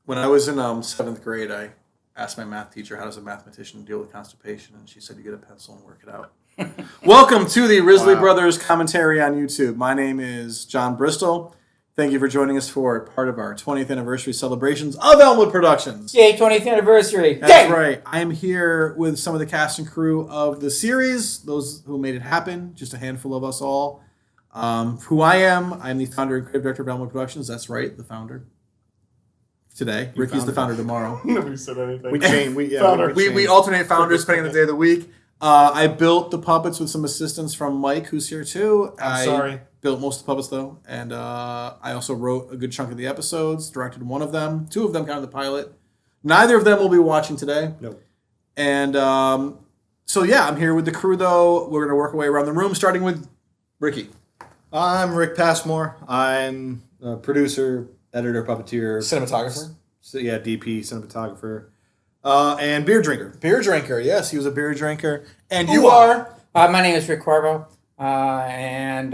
When I was in 7th grade, I asked my math teacher, how does a mathematician deal with constipation? And she said, you get a pencil and work it out. Welcome to the Risley Brothers commentary on YouTube. My name is Jon Bristol. Thank you for joining us for part of our 20th anniversary celebrations of Elmwood Productions. Yay, 20th anniversary. That's right. I am here with some of the cast and crew of the series, those who made it happen, just a handful of us all. Who I am, I'm the founder and creative director of Elmwood Productions. That's right, the founder. Today. Ricky's the founder tomorrow. Nobody said anything. We alternate founders depending on the day of the week. I built the puppets with some assistance from Mike, who's here too. I built most of the puppets though, and I also wrote a good chunk of the episodes, directed one of them, two of them kind of the pilot. Neither of them will be watching today. No. And so yeah, I'm here with the crew though. We're gonna work our way around the room, starting with Ricky. I'm Rick Passmore. I'm a producer, editor, puppeteer, Cinematographer. DP, cinematographer, and beer drinker. Beer drinker, yes, he was a beer drinker. And you are? My name is Rick Corbo, and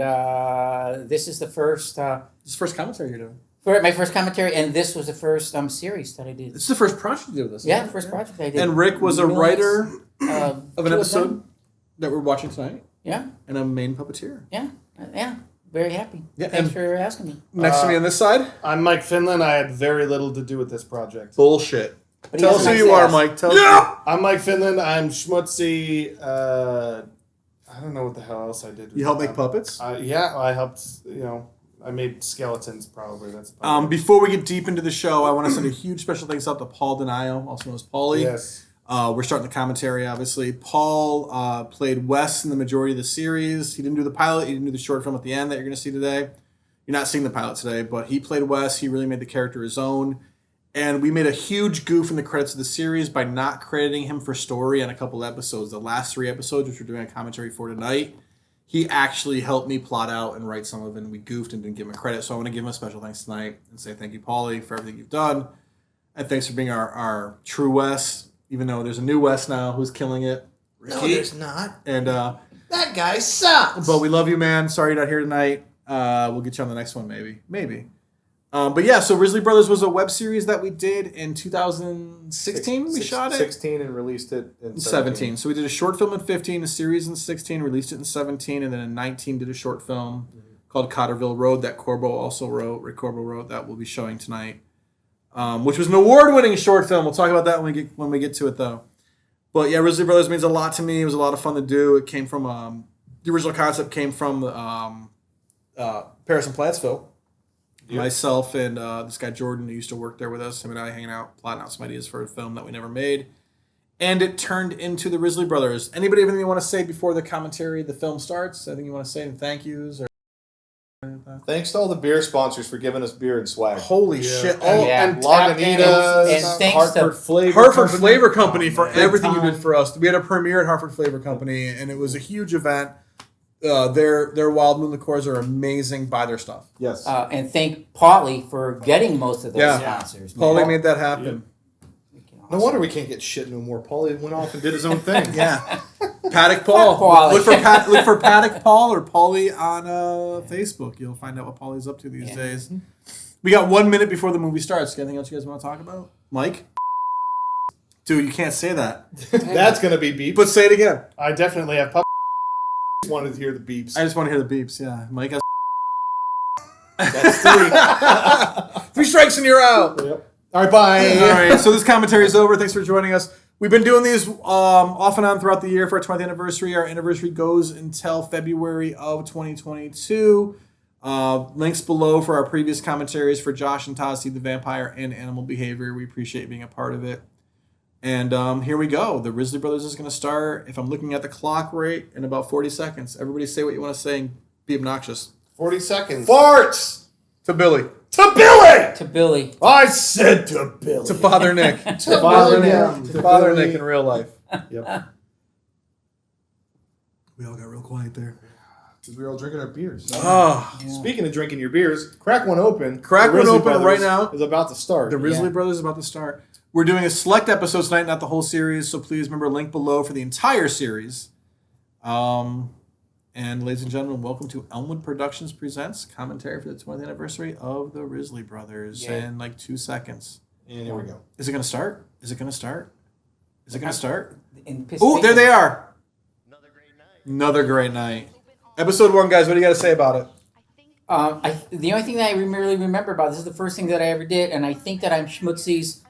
this is the first... This is the first commentary you're doing. My first commentary, and this was the first series that I did. This is the first project you did with us. Yeah, first project I did. And Rick was a writer of an episode them. that we're watching tonight. Yeah. And a main puppeteer. Yeah. Very happy. Yeah, Thanks for asking me. Next to me on this side. I'm Mike Finland. I had very little to do with this project. Bullshit. But Tell us who you are, Mike. Tell us. I'm Mike Finland. I'm Schmutsy. I don't know what the hell else I did. You helped make puppets? Yeah, I helped, I made skeletons probably. That's Before we get deep into the show, I want to send a huge special thanks out to Paul Denio, also known as Paulie. Yes. We're starting the commentary, obviously. Paul played Wes in the majority of the series. He didn't do the pilot. He didn't do the short film at the end that you're going to see today. You're not seeing the pilot today, but he played Wes. He really made the character his own. And we made a huge goof in the credits of the series by not crediting him for story on a couple episodes. The last 3 episodes, which we're doing a commentary for tonight, he actually helped me plot out and write some of it, and we goofed and didn't give him a credit. So I want to give him a special thanks tonight and say thank you, Paulie, for everything you've done. And thanks for being our true Wes, even though there's a new Wes now who's killing it. Ricky. No, there's not. And That guy sucks. but we love you, man. Sorry you're not here tonight. We'll get you on the next one, maybe. But yeah, so Risley Brothers was a web series that we did in 2016. We shot it 16 and released it in 17. So we did a short film in 15, a series in 16, released it in 17, and then in 19 did a short film called Cotterville Road that Corbo also wrote. Rick Corbo wrote that we'll be showing tonight, which was an award-winning short film. We'll talk about that when we get to it though. But yeah, Risley Brothers means a lot to me. It was a lot of fun to do. It came from the original concept came from Paris and Plattsville. Yep. Myself and this guy Jordan, who used to work there with us, him and I hanging out, plotting out some ideas for a film that we never made. And it turned into the Risley Brothers. Anybody have anything you want to say before the commentary, the film starts? Anything you want to say? Any thank yous? Or Thanks to all the beer sponsors for giving us beer and swag. Holy shit. And Thanks Hartford Flavor Hartford Company. Flavor Company for everything you time. did for us. We had a premiere at Hartford Flavor Company, and it was a huge event. Their Wild Moon liqueurs are amazing. Buy their stuff. Yes. And thank Paulie for getting most of those sponsors. Paulie made that happen. No wonder we can't get shit no more. Paulie went off and did his own thing. Yeah. Paddock Paul. Paulie. Look for Paddock Paul or Paulie on Facebook. You'll find out what Paulie's up to these days. We got 1 minute before the movie starts. Anything else you guys want to talk about? Mike? Dude, you can't say that. That's going to be beep. But say it again. I definitely have I just wanted to hear the beeps. I just want to hear the beeps, yeah. Mike has That's 3. 3 strikes and you're out. Yep. All right, bye. All right, so this commentary is over. Thanks for joining us. We've been doing these off and on throughout the year for our 20th anniversary. Our anniversary goes until February of 2022. Links below for our previous commentaries for Josh and Todd, Steve the Vampire, and Animal Behavior. We appreciate being a part of it. And here we go. The Risley Brothers is going to start, if I'm looking at the clock right, in about 40 seconds. Everybody say what you want to say and be obnoxious. 40 seconds. Farts. To Billy. To Billy. To Billy. I said to Billy. To Father Nick. To Father Nick. To Father Nick in real life. Yep. We all got real quiet there. Because we were all drinking our beers. Oh. Yeah. Speaking of drinking your beers, crack one open. Crack The one Risley open Brothers right now. Is about to start. The Risley Brothers is about to start. We're doing a select episode tonight, not the whole series, so please remember link below for the entire series. And ladies and gentlemen, welcome to Elmwood Productions Presents commentary for the 20th anniversary of the Risley Brothers in like 2 seconds. And here we go. Is it going to start? Is it going to start? Is it going to start? Oh, There they are. Another great night. Episode 1, guys. What do you got to say about it? The only thing that I really remember about this is the first thing that I ever did, and I think that I'm Schmutsy's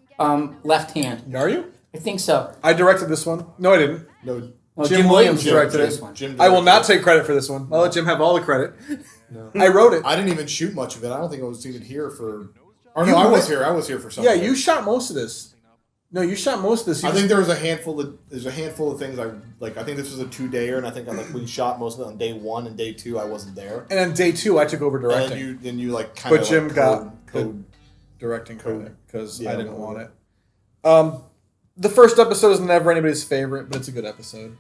left hand. Are you? I think so. I directed this one. No, I didn't. No, Well, Jim Williams directed this it. one. Jim I will not directed take credit for this one. I'll let Jim have all the credit. No. I wrote it. I didn't even shoot much of it. I don't think I was even here for. Or You no, I was went- here. I was here for something. Yeah, you shot most of this. No, you shot most of this. I think there was a handful of things I like. I think this was a 2-dayer, and I think we shot most of it on day 1 and day 2. I wasn't there. And on day 2, I took over directing. And then you like kind of. But Jim got code. directing credit because I didn't want it. The first episode is never anybody's favorite, but it's a good episode.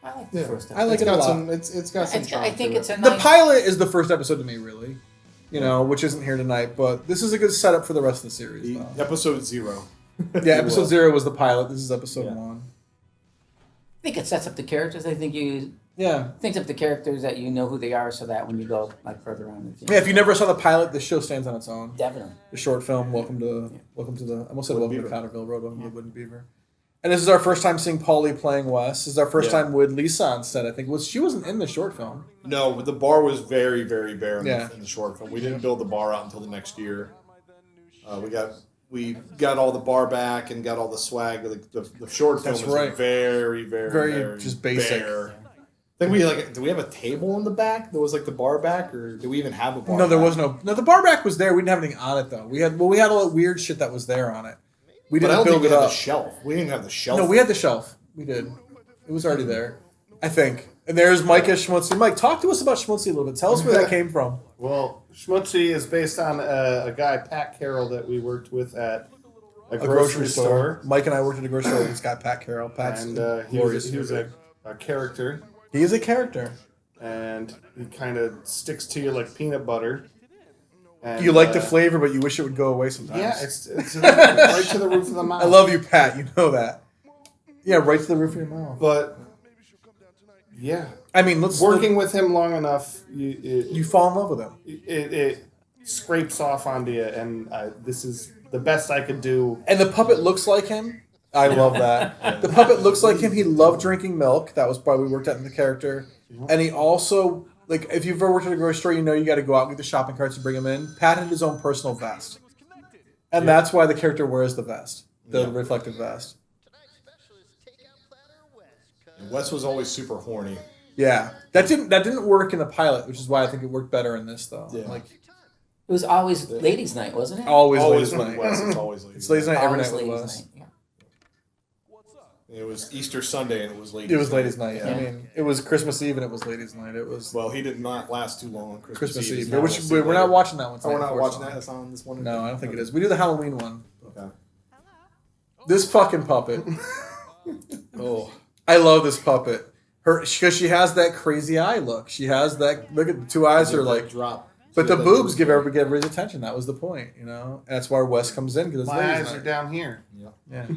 I like the first episode. I like it a lot. It's got some. I think it's a The nice... pilot is the first episode to me, really. Which isn't here tonight, but this is a good setup for the rest of the series. Though. Episode 0. Yeah, episode 0 was the pilot. This is episode 1. I think it sets up the characters. I think you Yeah. thinks up the characters that you know who they are, so that when you go further on. Yeah, if you never saw the pilot, the show stands on its own. Definitely. The short film, welcome to the. I almost said Wooden welcome to Beaver. Cotterville Road, welcome to Wooden Beaver. And this is our first time seeing Paulie playing Wes. This is our first time with Lisa on set. I think she wasn't in the short film. No, but the bar was very, very bare in Yeah. the short film. We didn't build the bar out until the next year. We got all the bar back and got all the swag. The short film That's was right. very, very, Very just basic. bare. I think do we have a table in the back that was like the bar back, or do we even have a bar? No, there back? was no. No, the bar back was there. We didn't have anything on it though. We had all that weird shit that was there on it. We But I didn't don't think build we it had up. the shelf. We didn't have the shelf. No, we had the shelf. We did. It was already there. I think. And there's Mike as Schmutsy. Mike, talk to us about Schmutsy a little bit. Tell us where that came from. Well, Schmutsy is based on a guy, Pat Carroll, that we worked with at a A grocery store. Mike and I worked at a grocery store with this guy, Pat Carroll. Pat's And he glorious. was a character. He is a character. And he kind of sticks to you like peanut butter. And, You like the flavor, but you wish it would go away sometimes. Yeah, it's right to the roof of the mouth. I love you, Pat. You know that. Yeah, right to the roof of your mouth. But yeah, I mean, let's working with him long enough, You fall in love with him. it scrapes off onto you, and this is the best I could do. And the puppet looks like him. I love that. The puppet looks like him. He loved drinking milk. That was probably worked out in the character. And he also, like, if you've ever worked at a grocery store, you know you got to go out and get the shopping carts to bring him in. Pat had his own personal vest. And that's why the character wears the vest, the reflective vest. And Wes was always super horny. Yeah. That didn't work in the pilot, which is why I think it worked better in this, though. Yeah. Like, It was always ladies' night, wasn't it? always Always ladies' with night. Wes. It's always ladies. It's ladies' night every Always night with ladies' Wes. night. Yeah. It was Easter Sunday and it was ladies. It was ladies' night. Yeah. I mean, it was Christmas Eve and it was ladies' night. It was Well, he did not last too long on Christmas Eve. Eve, which we're not watching that one. Oh, we're tonight, not watching unfortunately. that. That's on this one. No, I don't think it is. We do the Halloween one. Okay. This fucking puppet. Oh, I love this puppet. Because she has that crazy eye look. She has that look at the two eyes are like. drop. But the boobs give everybody's attention. That was the point, you know. And that's why Wes comes in because it's My ladies' eyes are night. down here. Yeah.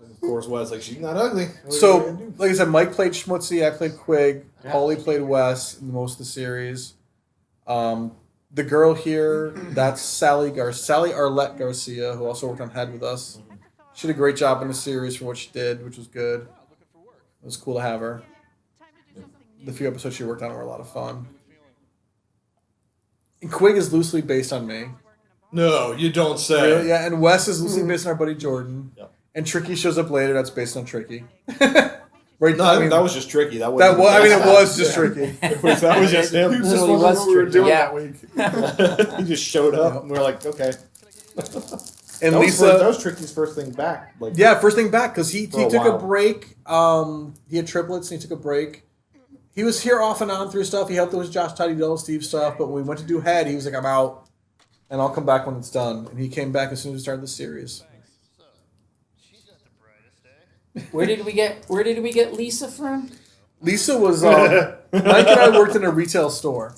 Of course, Wes like she's not ugly. What are you So, gonna do? like I said, Mike played Schmutsy. I played Quig. Yeah. Paulie played Wes in most of the series. The girl here, that's Sally Arlette Garcia, who also worked on Head with us. She did a great job in the series for what she did, which was good. It was cool to have her. The few episodes she worked on were a lot of fun. And Quig is loosely based on me. No, you don't say. Really? Yeah, and Wes is loosely based on our buddy Jordan. Yep. And Tricky shows up later. That's based on Tricky. Right? No, I mean, that was just tricky. That was. it was just Tricky. That was just him. He was just Literally wondering was what we were tricky. doing Yeah. that week. He just showed up, and we're like, okay. And That Lisa, was Tricky's first thing back. Like, yeah, first thing back because he For a took a while. break. He had triplets and he took a break. He was here off and on through stuff. He helped with Josh Tidy Dell Steve stuff, but when we went to do Head, he was like, "I'm out, and I'll come back when it's done." And he came back as soon as we started the series. Where did we get Lisa from? Lisa was Mike and I worked in a retail store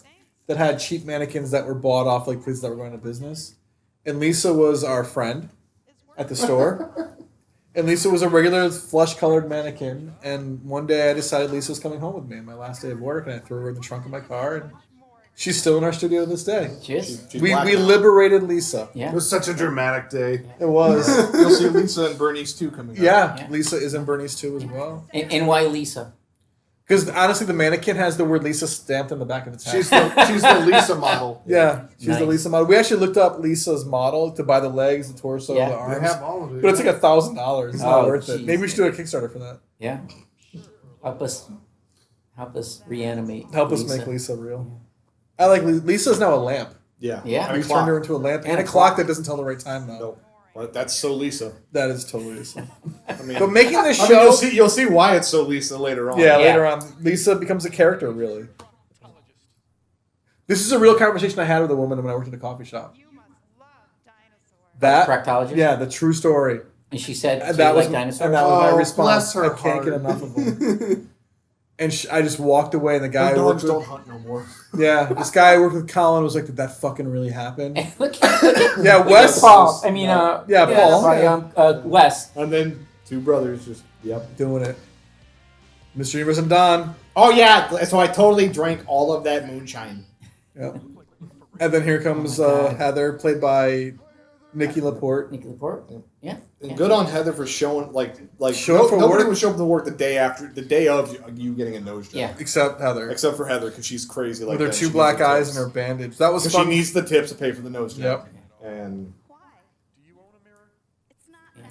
that had cheap mannequins that were bought off like places that were going out of business, and Lisa was our friend at the store. And Lisa was a regular flesh-colored mannequin. And one day I decided Lisa was coming home with me on my last day of work, and I threw her in the trunk of my car, and She's still in our studio to this day. Cheers. She's We black now. liberated Lisa. Yeah. It was such a dramatic day. It was. You'll see Lisa and Bernice too coming up. Yeah, Lisa is in Bernice too as well. And why Lisa? Because honestly, the mannequin has the word Lisa stamped on the back of its hat. She's the Lisa model. Yeah, she's the Nice. Lisa model. We actually looked up Lisa's model to buy the legs, the torso, Yeah. the They arms. have all of it. But it's like $1,000. It's not Oh, worth it. geez. Maybe we should do a Kickstarter for that. Yeah. Help us reanimate. Help us make Lisa real. I like Lisa's now a lamp. Yeah. Yeah. And We a turned her clock. into a lamp and And a a clock clock. that doesn't tell the right time though. No. Well, that's so Lisa. That is totally Lisa. I mean, But making this I show, mean, you'll see why it's so Lisa later on. yeah, Yeah. later on, Lisa becomes a character. Really, this is a real conversation I had with a woman when I worked at a coffee shop. That, Proctologist? yeah, the true story. And she said, And "Do you that was like dinosaurs?" and that was my Oh, response. bless her I can't get heart. enough of them. And I just walked away, and the guy I worked Dogs with, don't hunt no more. yeah, this guy I worked with, Colin, was like, "Did that fucking really happen?" look at Yeah, Wes, Paul. I mean, Yeah, Paul. sorry, Wes. And then two brothers just doing it. Mr. Universe and Don. Oh yeah, so I totally drank all of that moonshine. Yep. And then here comes God. Heather, played by Nikki Laporte. Nicky Laporte. Yeah. And good on Heather for showing like Show up for nobody work? would show up to work the day of you getting a nose job. Yeah. Except Heather. Except for Heather, because she's crazy like With her that. two She black needs the eyes tips. and her bandage. That was 'Cause fun. she needs the tips to pay for the nose job. Yep. And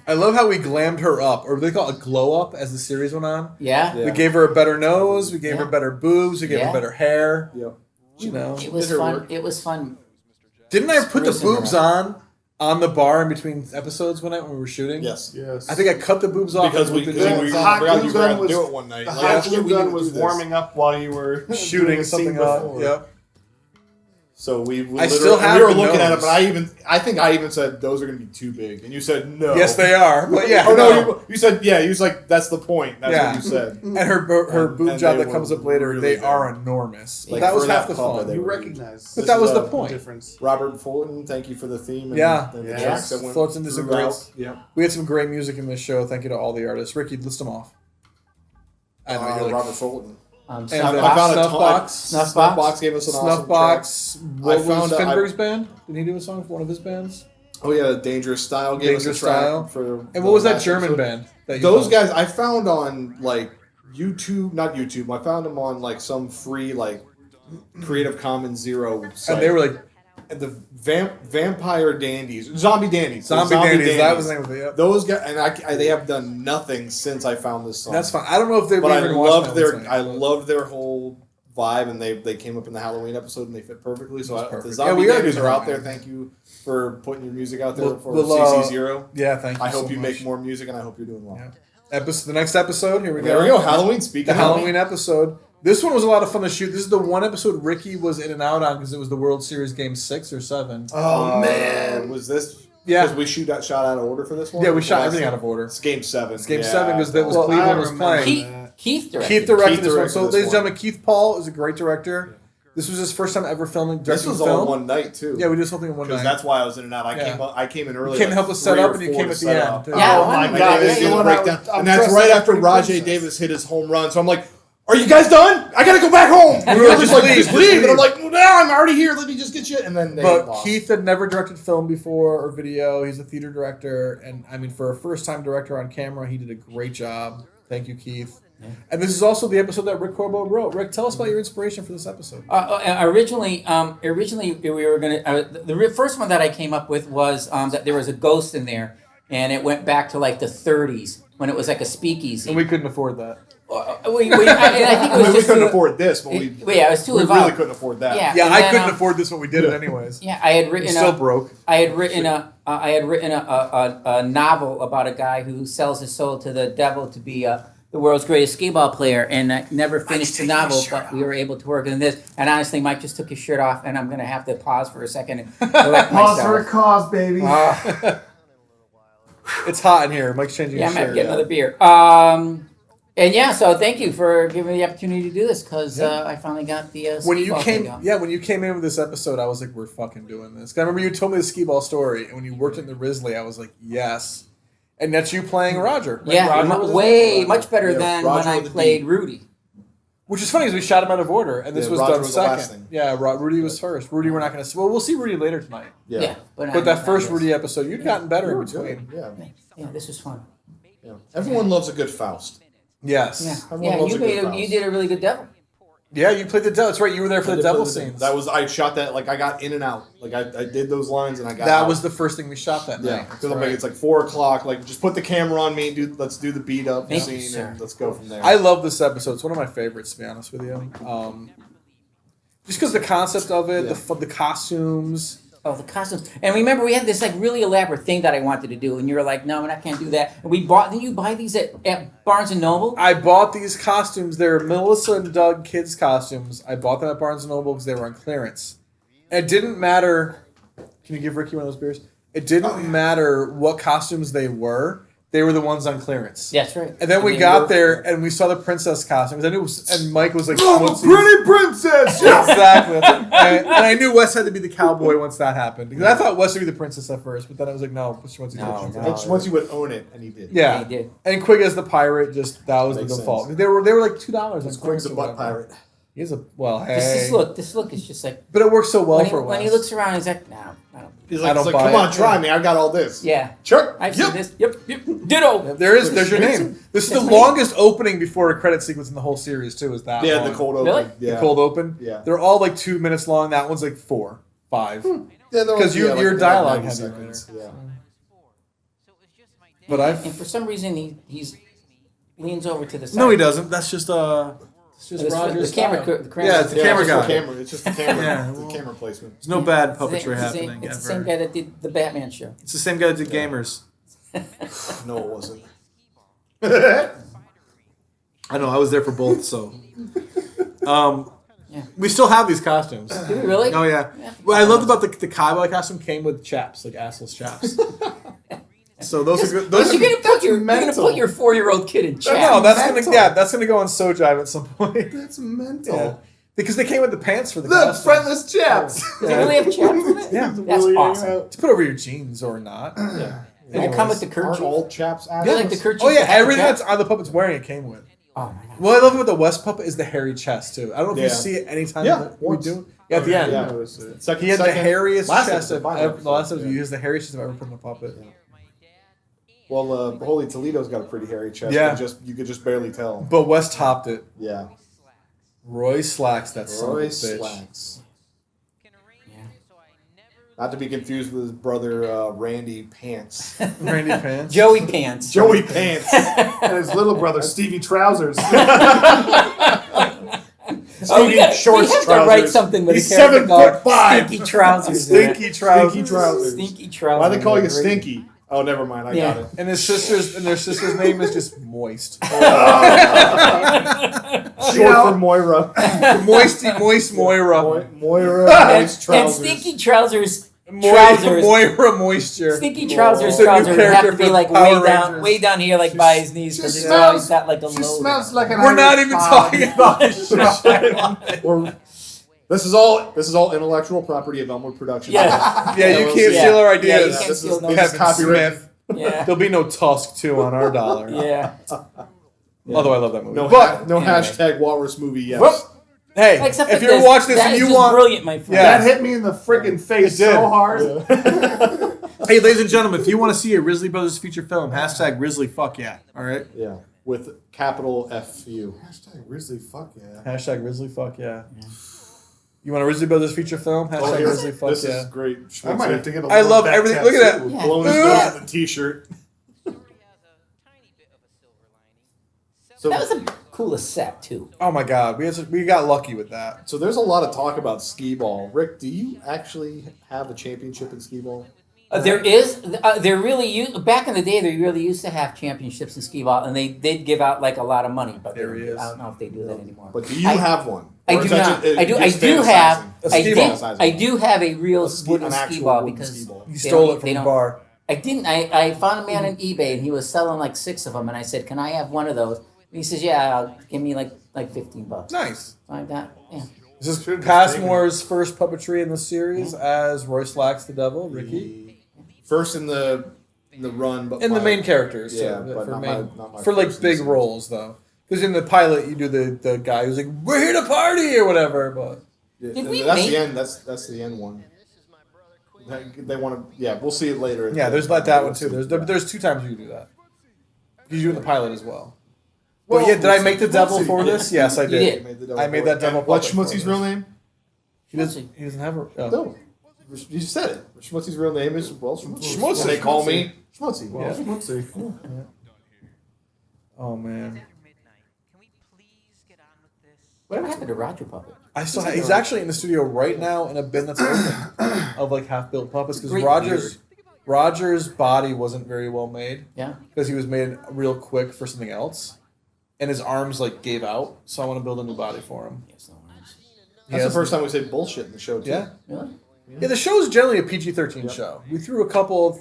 I love how we glammed her up, or they call it a glow up as the series went on. Yeah. Yeah. We gave her a better nose, we gave her Yeah. better boobs, we gave Yeah. her better hair. yep. You know. It was Did her fun. work. It was fun. Didn't I put the Sprucing her boobs up. on the bar in between episodes one night when we were shooting? Yes. Yes. I think I cut the boobs off Because and we put the The jeans hot forgot glue you gun forgot to was- do it one night. The Like, hot yeah, glue we gun didn't was do this. warming up while you were doing shooting the something scene up. before. Yep. So we I literally, still have we were the looking at it, nose. but I think I even said those are going to be too big, and you said no. Yes, they are. But yeah. Oh no, you said yeah. You was like that's the point. That's Yeah. what you said. And her And- boob and job they that comes were up later, really they big. are enormous. Like, that was for half that the couple, fun. they You were- recognize But that was the the point. difference. Robert Fulton, thank you for the theme. And Yeah. the Yes. tracks that went Floats into some throughout. great- Yeah. We had some great music in this show. Thank you to all the artists. Ricky, list them off. I know you're like, Robert Fulton. And Snuff then Box. found a ton- Snuffbox. Snuffbox gave us an awesome Snuffbox. What I found was a- Finberg's band? Did he do a song for one of his bands? track. Oh yeah, Dangerous Style gave Dangerous us a track Style. for. And the what was that last German episode. band? That you Those found? guys I found on like YouTube, not YouTube. I found them on like some free like Creative Commons Zero site. And they were like And the Vampire Dandies, Zombie Dandies, Zombie Dandies. That was the name of it. Yep. Those guys, and they have done nothing since I found this song. That's fine. I don't know if they've But I even watched loved that their one I tonight, loved their whole vibe, and they came up in the Halloween episode, and they fit perfectly. So That's if the perfect. Zombie Yeah, we are Dandies doing are out there. Halloween. Thank you for putting your music out there for We'll, CC0. Yeah, thank you. I hope so you much. make more music, and I hope you're doing well. Yeah. The next episode. Here we go. There we go. Halloween. Speaking The of Halloween episode. This one was a lot of fun to shoot. This is the one episode Ricky was in and out on because it was the World Series game 6 or 7. Oh man. was this? Yeah. Because we shot out of order for this one. Yeah, we shot Last everything time? out of order. It's game 7. It's game 7 because that was Well, Cleveland I was remember playing. that. Keith directed. Keith directed Keith this one. directed So, this ladies and one. gentlemen, Keith Paul is a great director. This was his first time ever filming, This directing was film. all one night too. Yeah, we did something in one Because night. that's why I was in and out. Yeah. I came in early. You came to help us set up, and you came at the end. Yeah, Oh my my god. Davis Yeah, did you the know what, breakdown. I'm And that's dressed right like a after pretty Rajay princess. Davis hit his home run. So I'm like, "Are you guys done? I gotta go back home." And we were just like, "Just leave." And I'm like, "No, I'm already here. Let me just get you." And then they But lost. Keith had never directed film before or video. He's a theater director, and I mean, for a first-time director on camera, he did a great job. Thank you, Keith. And this is also the episode that Rick Corbo wrote. Rick, tell us about your inspiration for this episode. Originally, we were gonna. The first one that I came up with was that there was a ghost in there, and it went back to like the 30s when it was like a speakeasy. And we couldn't afford that. I think it was we just couldn't too, afford this, but we yeah, it was too really involved. couldn't afford that. Yeah, Yeah, and I then, couldn't afford this, but we did it anyways. Yeah, I had We're written still broke. I had written a novel about a guy who sells his soul to the devil to be the world's greatest skee-ball player, and I never finished the novel, but we were able to work on this. And honestly, Mike just took his shirt off, and I'm going to have to pause for a second and collect Pause for a myself. cause, baby. It's hot in here. Mike's changing Yeah, I his might shirt. get another beer. And yeah, so thank you for giving me the opportunity to do this, because I finally got the When you skee-ball came, thing going. when you came in with this episode, I was like, "We're fucking doing this." 'Cause I remember you told me the skee ball story, and when you worked in the Risley, I was like, "Yes." And that's you playing Roger. Right? Yeah, Roger was in it? way much better Yeah, than Roger when I with a played D. Rudy. Which is funny because we shot them out of order, and this was Roger done was the last second. thing. Yeah, Rudy was first. Rudy, we're not going to see. Well, we'll see Rudy later tonight. Yeah. But that first Rudy episode, you'd gotten better in between. Yeah. Yeah, this was fun. Yeah. Everyone loves a good Faust. Yes. Yeah, Everyone loves a good Faust. you did a really good devil. Yeah, you played the devil. That's right. You were there for the devil scenes. I shot that, like, I got in and out. Like, I did those lines and I got That out. was the first thing we shot that Yeah, night. because I'm like, it's like 4 o'clock. Like, just put the camera on me. Let's do the beat up Thank you, scene sir. and let's go from there. I love this episode. It's one of my favorites, to be honest with you. Just because the concept of it, the costumes. Oh, the costumes. And remember, we had this like really elaborate thing that I wanted to do, and you were like, no, I can't do that. And didn't you buy these at Barnes & Noble? I bought these costumes. They're Melissa and Doug kids costumes. I bought them at Barnes & Noble because they were on clearance. And it didn't matter. Can you give Ricky one of those beers? It didn't matter what costumes they were. They were the ones on clearance. That's right. And then we got there and we saw the princess costumes. And Mike was like, Oh, pretty princess! Yeah, exactly. And I knew Wes had to be the cowboy once that happened. Because I thought Wes would be the princess at first, but then I was like, no, Schmutsy. No. And once you would own it, and he did. Yeah. Yeah, he did. And Quig as the pirate, that was Makes the default. sense. They were like $2. Because Quig's a butt pirate. He's a, well, hey. This look is just like, But it works so well for Wes. when he looks around, he's like, no, I don't. He's I like, don't it's buy like, come on, it. try me. I got all this. Yeah. Sure. I've Yep. seen this. Yep. Ditto. There's your name. This is the That's my name. longest opening before a credit sequence in the whole series, too, is that Yeah, long. the cold open. Really? Yeah. The cold open. Yeah. They're all like 2 minutes long. That one's like 4, 5. Yeah, they're all- 'Cause your like dialogue 90 had you seconds. Yeah. But And for some reason, he leans over to the side. No, he doesn't. That's just it's just The Roger's camera. style. The camera. Yeah, it's the Yeah, camera it's just guy. the camera. It's just the camera. Yeah, It's well- the camera placement. There's no bad It's the puppetry same- happening It's the ever. same guy that did the Batman show. It's the same guy that did Gamers. No, it wasn't. I know. I was there for both, so. Yeah. We still have these costumes. Did we really? Oh yeah. What I loved about the cowboy costume came with chaps, like assless chaps. So those are good. Those You're are, gonna put your 4-year-old kid in chat. no, that's mental. that's gonna go on Sojive at some point. That's mental. Yeah. Because they came with the pants for the The costumes. friendless chaps. Does it really have chaps in it? Yeah. That's awesome. To put over your jeans or not. Yeah. Did it come with the Aren't kerchief? all chaps I like the assless? kerchief. Oh yeah, that had the everything chaps. that's on the puppet's wearing it came with. Oh my god. What I love about the West puppet is the hairy chest too. I don't know if Yeah. you see it anytime Yeah, we once. do. Yeah, at the end. Yeah. Second, He had the hairiest last chest episode, of final ever. The last episode, episode, he used the hairiest chest I've ever put in a puppet. Well, Holy Toledo's got a pretty hairy chest. Yeah. But you could just barely tell. But West topped it. Yeah. Roy Slacks, that son of a Roy bitch. Slacks. Not to be confused with his brother Randy Pants. Randy Pants. Joey Pants. Joey Pants. And his little brother, Stevie Trousers. Oh, we have shorts to trousers. write something with He's a character 7'5". called Stinky Trousers. Stinky trousers. Stinky trousers. Stinky Trousers. Why they call you Great. Stinky? Oh, never mind. I Yeah. got it. And their sister's name is just Moist. Short for Moira. Moist Moira. Moira And, Moist and Trousers. Stinky Trousers. Trousers. Moira Moisture. Stinky Trousers. It's a new Trousers have character to be for like Power way down here, like by his knees, because she he's always smells- got like a She load. smells like an We're not Irish even pie. talking about this shit. This is all intellectual property of Elmwood Productions. Yeah. Yeah, you can't Yeah. steal our Yeah, you ideas. can't This steal is no- this is Kevin copyright. Smith. Yeah. There'll be no Tusk 2 on our dollar. Yeah. Although I love that movie. No, But no Anyway. hashtag Walrus movie. Yes. Whoop. hey, Except if for you're this, watching this that and is you just want, brilliant, my friend. Yeah. That hit me in the freaking face It did. so hard. hey, ladies and gentlemen, if you want to see a Risley Brothers feature film, hashtag Risley fuck yeah. All right. Yeah, with capital FU. Hashtag Risley, fuck yeah. Hashtag Risley fuck yeah. You want a Risley Brothers feature film? Oh, Hashtag here, Risley fuck this yeah. is great. I might have to get a I little love back everything. Look at tattoo. that. Yeah. Blowing his Yeah. nose with a t-shirt. So, That was the coolest set too. Oh my god, we got lucky with that. so there's a lot of talk about skee ball. Rick, do you actually have a championship in skee ball? There really back in the day. They really used to have championships in skee ball, and they did give out like a lot of money. But There he is. I don't know if they do that anymore. But do you I- have one? I Or do is that not. ju- I do. I just do fantasizing? have. A I skee did. ball. I do have a real wooden an skee actual ball wooden because skee ball. You they stole don't- it from they the don't- bar. I didn't. I found a man on eBay, and he was selling like 6 of them, and I said, "Can I have one of those?" And he says, "Yeah, give me like $15." Nice. So I got. Yeah. This is Should've just Passmore's first puppetry in the series as Roy Slacks the Devil, Ricky. First in the run, but And the my- main characters, Yeah, too, but for not main, my for like first big season. roles though. Because in the pilot, you do the guy who's like, "We're here to party" or whatever. But Did we that's make- the end. That's the end one. They want to. Yeah, we'll see it later. yeah, there's like that one too. There's 2 times you can do that. You do it in the pilot as well. But Well, yeah, did I make the devil Schmutsy, for yeah. this? Yes, I You did. did. I made that devil. What's puppet for Schmutzy's this. real name? He doesn't have a. Oh. No, you said it. Schmutzy's real name is Schmutsy. They call me Schmutsy. Yeah. Schmutsy. Oh man, Whatever happened to Roger Puppet? I still. He's actually in the studio right now in a bin that's open of like half-built puppets because Great Roger's body wasn't very well made Yeah. because he was made real quick for something else, and his arms like gave out. So I want to build a new body for him. Yes, no worries. That's the first time we say bullshit in the show too. Yeah. Really? Yeah, the show is generally a PG-13 show. We threw a couple of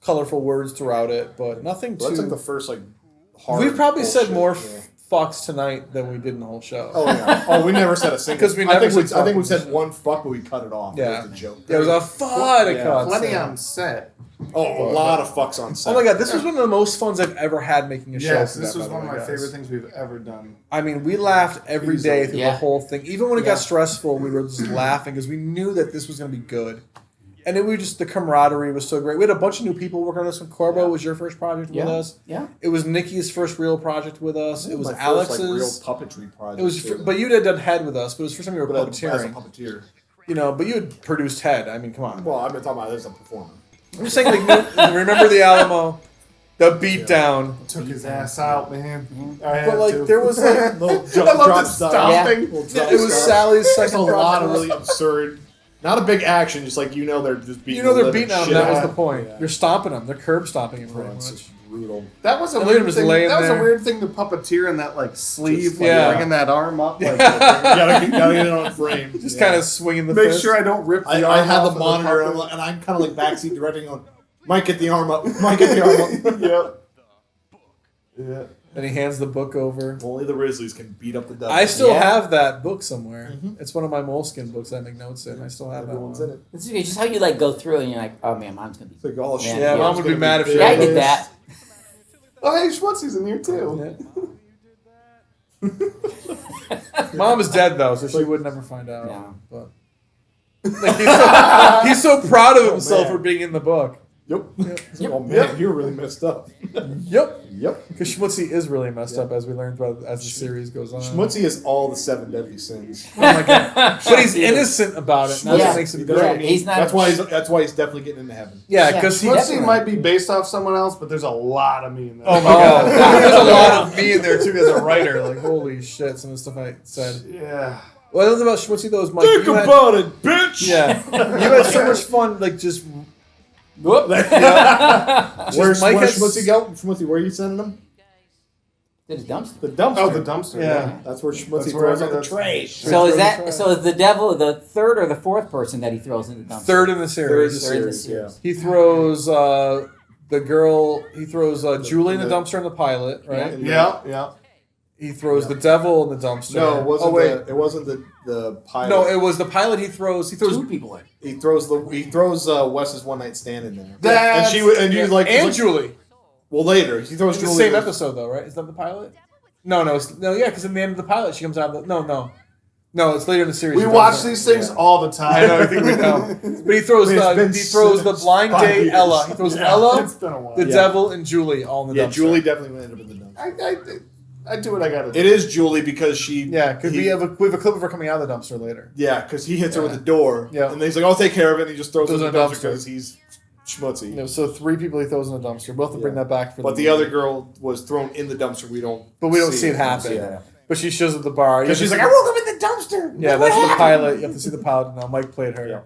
colorful words throughout it, but nothing Well, too. that's like the first like hard. We've probably said bullshit, more yeah. fucks tonight than we did in the whole show. Oh yeah. Oh, we never said a single. 'Cause we I never think said I think we fuck. said one fuck, but we cut it off. Yeah. It was a joke. There was a fun Yeah. cuts. Plenty on set. Oh, a lot of fucks on set. Oh my god, this was one of the most funs I've ever had making a show. Yes, for this that, was by the one of way, my guys. favorite things we've ever done. I mean, we laughed every day through Yeah. the whole thing. Even when it Yeah. got stressful, we were just laughing because we knew that this was going to be good. And we just, the camaraderie was so great. We had a bunch of new people working on this one. Corbo was your first project with us. Yeah. It was Nikki's first real project with us. It was my Alex's. first, like, real puppetry project. It was, too. but you had done Head with us, but it was the first time you were But as a puppeteering. puppeteer. You know, but you had produced Head. I mean, come on. Well, I've been talking about this as a performer. I'm just saying, like, remember the Alamo, the beatdown. Took his ass out, man. I had But like, to. there was like, Little I jump, love drop the style. stomping. Little drop it was style. Sally's There's second a lot of project. really absurd. Not a big action, just like they're just beating. You know, the they're living beating on him. shit That was out. the point. Yeah. You're stomping them. They're curb stomping him pretty Oh, it's much. just brutal. That was a And look at him weird just thing. laying That was there. a weird thing to puppeteer in that like sleeve, like Yeah. bringing that arm up. Like, gotta get it on frame. Just Yeah. kind of swinging the make fist. sure I don't rip the I arm had off the of monitor puppet. and I'm kind of like backseat directing on. Might get the arm up. Might get the arm up. Yep. Yeah. And he hands the book over. Only the Risleys can beat up the devil. I still Yeah. have that book somewhere. It's one of my Moleskine books I make notes in. I still have Everyone's that in one. it. It's just how you like go through and you're like, oh man, mom's gonna be. It's like, oh shit. Yeah, Mom would be mad if she Yeah, I had did this. that. Oh, hey, Schmutzy's in here too. Yeah. Mom is dead though, so she would never find out. No. But like, he's so proud of himself man. for being in the book. Yep. Yep. Oh man, you're really messed up. Yep. Yep. Because Schmutsy is really messed up as we learned as the series goes on. Schmutzy is all the 7 deadly sins. Oh my god! But he's innocent about it. and That's Yeah. what makes him He good. doesn't Yeah, he's not- That's why he's definitely getting into heaven. Yeah, Yeah, because he. Schmutzy might be based off someone else, but there's a lot of me in there. Oh my god! There's a lot of me in there too as a writer. Like holy shit, some of the stuff I said. Yeah. What I love about Schmutzy though is Mike. Think you had- about it, bitch. Yeah, you had so much fun. Like just. Whoop. Where's Mike has- Schmutzy go? Schmutzy, where are you sending him? Did his dumpster. The dumpster. Oh, the dumpster. Yeah. That's where Schmutzy That's throws where out the that's- trash. So is the devil the third or the fourth person that he throws in the dumpster? Third in the Third series. Third in the series, series. He throws the girl. He throws Julie in the dumpster in the pilot, right? Yeah, yeah. He throws the devil in the dumpster. No, it wasn't. Oh wait, It wasn't the pilot. no, it was the pilot. He throws. Two people in. He throws Wes's one night stand in there. That's- and she was like, and like, Julie. well later he throws It's the Julie. same episode though, right? Is that the pilot? No, yeah, because in the end of the pilot, she comes out of the no, it's later in the series. We She watch does it. these things all the time. I know, I think we know. But he throws the blind 5 date years. Ella. He throws Yeah, Ella, it's been a while. the Yeah. devil, and Julie all in the Yeah, dumpster. Julie definitely went into the dumpster. I do what I gotta do. It is Julie because she. Yeah, because we have a clip of her coming out of the dumpster later. Yeah, because he hits her with the door. Yeah. And then he's like, "I'll take care of it." And he just throws her in Throws the in a dumpster dumpster. because he's schmutzy. You know, so 3 people he throws in the dumpster. We'll have to bring Yeah. that back for. But the other girl was thrown in the dumpster. We don't see it happen. Yeah. But she shows at the bar. Because she's like, "I woke up in the dumpster." Yeah, that's the pilot. You have to see the pilot now. Mike played her. Yeah.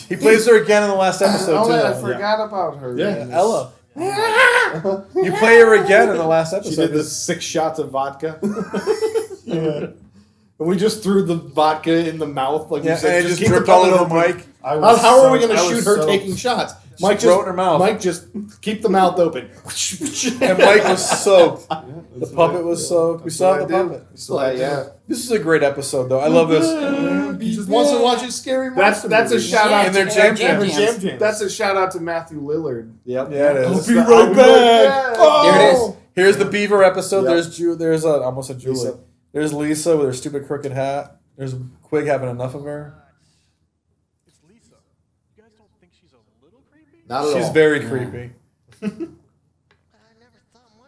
He plays her again in the last episode Oh, too. I though. forgot about her. Yeah. Ella. You play her again in the last episode. She did the 6 shots of vodka. Yeah. And we just threw the vodka in the mouth, like Yeah, you said, and it just keep the dripped all pellet over open. Mike. How are we going to shoot her taking shots? Mike throw it just in her mouth. Mike just keep the mouth open. And Mike was soaked. The puppet was soaked. We still have the puppet. Yeah. This is a great episode, though. I love this. He just wants to watch his scary monster That's a movies. shout out. And their to jam jams. Jam jams. That's a shout out to Matthew Lillard. Yep. Yeah, it I'll is. be I'll right be back. right back. Oh. There it is. Here's the Beaver episode. Yep. There's almost a Julie. Lisa. There's Lisa with her stupid crooked hat. There's Quig having enough of her. It's Lisa. You guys don't think she's a little creepy? Not at all. She's very creepy.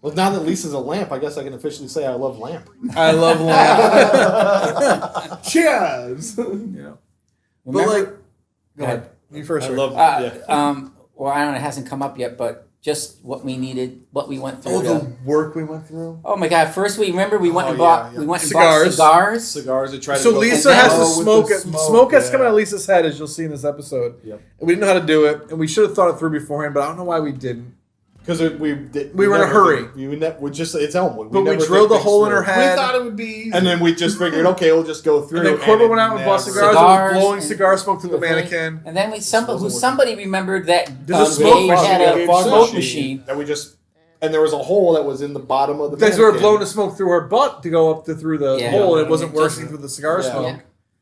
Well, now that Lisa's a lamp, I guess I can officially say I love lamp. I love Lamp. Cheers. Yeah. But Remember- like, go ahead. You first. I Rick. love. Well, I don't know. It hasn't come up yet, but just what we needed, what we went through. Oh, the work we went through. Oh my God! First, we went and Oh, bought. yeah. We went and bought cigars. Cigars. They tried So to go Lisa low has to with smoke the it. Smoke has to come yeah. out of Lisa's head, as you'll see in this episode. Yep. And we didn't know how to do it, and we should have thought it through beforehand, but I don't know why we didn't. Because we were in a hurry. We just it's Elmwood. But we never drilled think a hole in things her through. head. We thought it would be easy. And then we just figured, okay, we'll just go through. And then Corbo it went out and bought never- cigars, Cigars and was blowing and cigar smoke through the the thing. mannequin. And then somebody remembered that There's a smoke they machine. had Yeah, a fog smoke machine. that we just, and there was a hole that was in the bottom of the. That's where it mannequin. blowing the smoke through her butt to go up through the Yeah. hole, and it wasn't Yeah. working through the cigar Yeah. smoke. Yeah.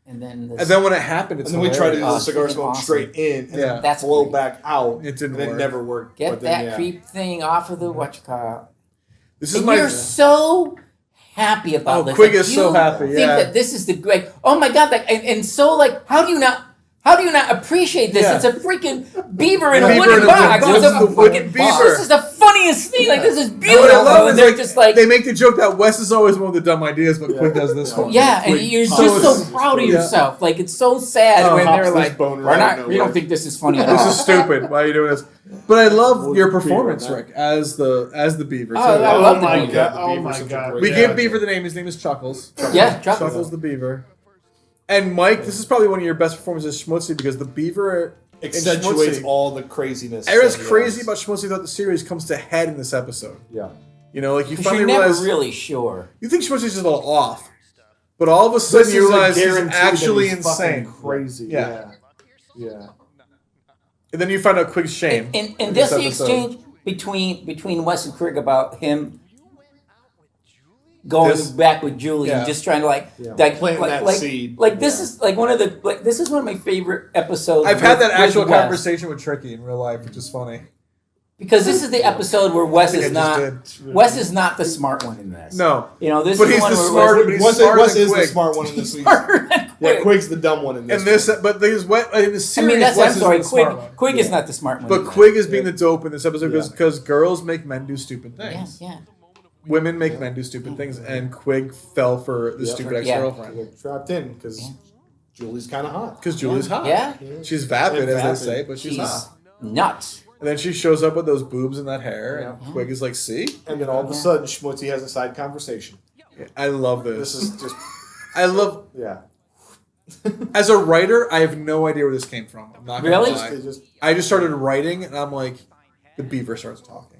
And then And then when it happened, it's And then we tried to do hilarious. the cigar It's smoke awesome. straight in and Yeah. then That's blow great. back out. It didn't and it work. never worked. get But that then, yeah. creep thing off of the whatchamacallit. This is And my. you're so happy about Oh, this. Quig Like, is so you happy, Think yeah. that this is the great. Oh my God! And so like, how do you not appreciate this? Yeah. It's a freaking beaver in a Beaver wooden in a box. wooden It's box. a The wooden fucking beaver. This is the funniest thing. Like this is And beautiful. what I love and is they're like, just like, they make the joke that Wes is always one with the dumb ideas, but Quig does this one. yeah, and Quig- you're so just so it's- proud of yeah. yourself. Like it's so sad when Pops they're this like, bone we're right not. out of We don't nowhere. think this is funny at This all. is stupid. Why are you doing this? But I love Would your creep performance, on that. Rick, as the Beaver. Oh, too. I love the my Beaver. God. The Oh Beaver's my such a God. great We Yeah. gave Beaver the name. His name is Chuckles. Yeah, Chuckles. Chuckles the Beaver. And Mike, this is probably one of your best performances, Schmutsy, because the Beaver Accentuates Schmutsy, all the craziness. Everyone's that he crazy has. about Schmutsy throughout the series comes to head in this episode. Yeah. You know, like you 'Cause finally you're never realize really sure. you think Schmutzy's just a little off, but all of a sudden This you is a realize he's guarantee that actually he's fucking insane. crazy. Yeah. Yeah. And then you find out Quig's shame. And this the episode. exchange between Wes and Quig about him going This- back with Julie yeah. and just trying to Yeah. like Planting like, that like, seed. like this Yeah. is like one of the this is one of my favorite episodes. I've had that with actual Wes. conversation with Tricky in real life, which is funny. Because this is the episode where Wes I think is I not just did. Wes is not the smart one in this. No. You know, this But is he's the one the where smart- Wes but he's Wes, smarter Wes than is the Quig. smart one in this is week. smarter than Yeah, Quig. Quig's the dumb one in this. And this, one. but there's what in the I series. mean, that's Wes I'm sorry, is the smart one. Quig is not the smart one. But in that. Quig is being the dope in this episode Yeah. because girls make men do stupid Yeah, things. yeah. Women make men do stupid things, and Quig fell for the Yeah. stupid Yeah. ex-girlfriend They're trapped in because Yeah. Julie's kind of hot. because Julie's hot. Yeah. She's vapid, And as vapid. they say, but she's She's hot. nuts. And then she shows up with those boobs and that hair, and Yeah. Quig is like, "See, And then all of a sudden, Schmutzy has a side conversation. I love This this. is just, I love." yeah. As a writer, I have no idea where this came from. I'm not gonna Really? lie. They just, I just started writing, and I'm like, the Beaver starts talking.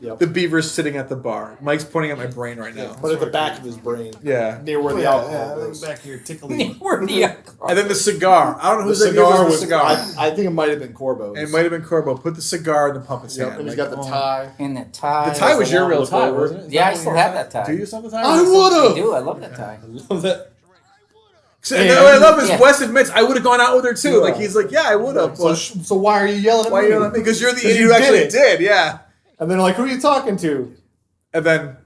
yep. The Beaver's sitting at the bar. Mike's pointing at my brain right now. But at the back of his brain, Yeah. near where the alcohol goes. back here tickling. Where the And then the cigar. I don't know The whose idea cigar was was. the cigar. I think it might have been Corbo's. It might have been Corbo. Put the cigar in the puppet's Yep, hand. and he's Like, got the oh. tie. and the tie. The tie was your long real look tie, over. wasn't it? Is Yeah, that I one still of your have that tie. Do you still have the tie? I I would've. do. I love that tie. I love that. And what I love is Yeah. Wes admits I would have gone out with her too. Yeah. Like he's like, yeah, I would have. So why are you yelling at Why me? you yelling at me? Because you're the 'Cause idiot you who actually did did. Yeah. And then like, who are you talking to? And then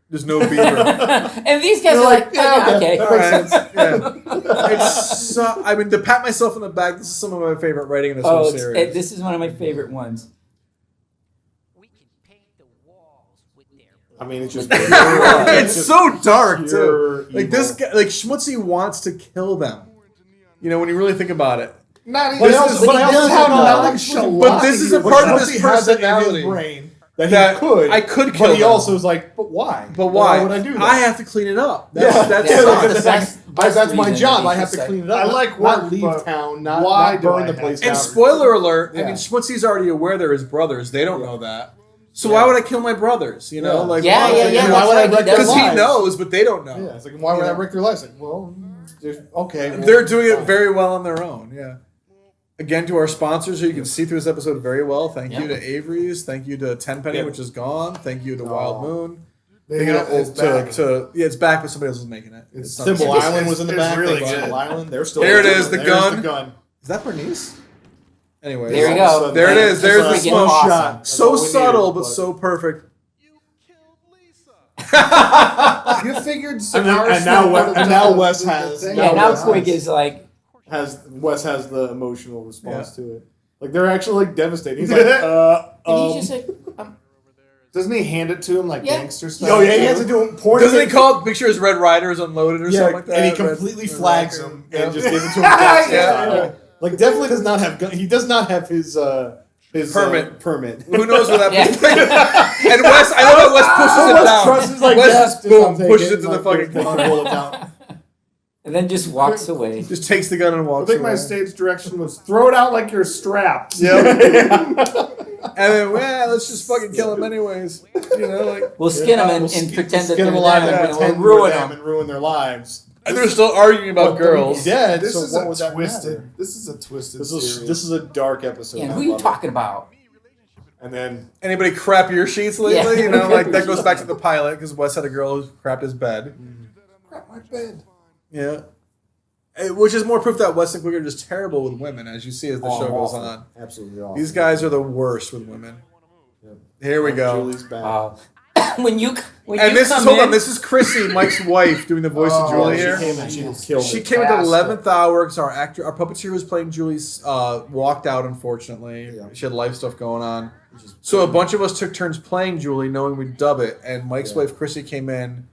there's no beaver. And these guys You're are like, like, yeah, yeah, okay. okay. That makes Alright, yeah. It's so, I mean, to pat myself on the back, this is some of my favorite writing in this Oh, whole it's- series. this is one of my favorite ones. We can paint the walls with their I mean, it's just. It's just so dark too. pure Like this evil. guy, like Schmutsy wants to kill them. You know, when you really think about it. Not But even. I also, But but he I also doesn't have know. not like But this is a part of his personality. brain that That he could. I could kill But he them. also is like, but why? But why? would I do that? I have to clean it up. That's, Yeah, that's Yeah, like, that's the best that's my reason job. that I he have should to say. clean it up. I like not work, leave but town, not, why not do burn I the have place to? And down. spoiler alert, I Yeah. mean, Schmutzy's already aware they're his brothers. They don't know that. So why would I kill my brothers? You know, Yeah. like Yeah, why, yeah, yeah, Why that's would I right, he wreck their does. Because he lives? knows, but they don't know. Yeah, it's like, why would You I know? wreck their lives? Like, well, okay. Well, They're doing it fine. very well on their own. Yeah. Again, to our sponsors, who you can see through this episode very well. Thank you Yeah. to Avery's. Thank you to Tenpenny, Yeah. which is gone. Thank you to Wild Moon. They Thank you got- it's back. yeah, it's back, but somebody else is making it. It's not- Thimble It's- Island was in the it's back. really Thanks, good. Thimble Island. They're still There it is, the There's gun. The gun. Is that Bernice? Anyways. There you All of a go. sudden, There it is. There's That's the freaking smoke awesome. shot. That's So all we subtle, needed, but so perfect. You figured some hours. And now Wes has. Yeah, now Quig is like. Wes has the emotional response to it. Like they're actually like devastated. He's like, And he's just like. Doesn't he hand it to him like gangster stuff? Oh yeah, he has to do him. Doesn't he call it picture his Red Riders unloaded or something like that? And he completely flags him and just gives it to him. Yeah. Like definitely does not have gun. He does not have his permit. Permit. Who knows where that? And Wes, I know that Wes pushes it down. Like, Wes boom pushes it to the fucking roll it down. And then just walks away. Just takes the gun and I walks think away. my stage direction was throw it out like you're strapped. Yep. And then, well, let's just fucking kill him anyways. You know, like we'll skin him and pretend that skin they're him alive them, and and pretend we'll ruin ruin them them. and ruin their lives. and they're still arguing about girls. He's dead. This so is what a would that twisted. matter? This is a twisted. This series. is a dark episode. Yeah, and I who are you love it. talking about? And then Anybody crap your sheets lately? Yeah. You know, like that goes back to the pilot because Wes had a girl who crapped his bed. Crap my bed. Yeah. Which is more proof that Wes and Quig are just terrible with women, as you see as the show goes on. Absolutely awful. These guys are the worst with women. Yep. Here we go. Julie's back. When you And this is, hold on, this is Chrissy, Mike's wife, doing the voice of Julie she here. came and she killed She it. came at the 11th hour because our puppeteer who was playing Julie's walked out, unfortunately. Yeah. She had life stuff going on. So a bunch of us took turns playing Julie, knowing we'd dub it. And Mike's wife, Chrissy, came in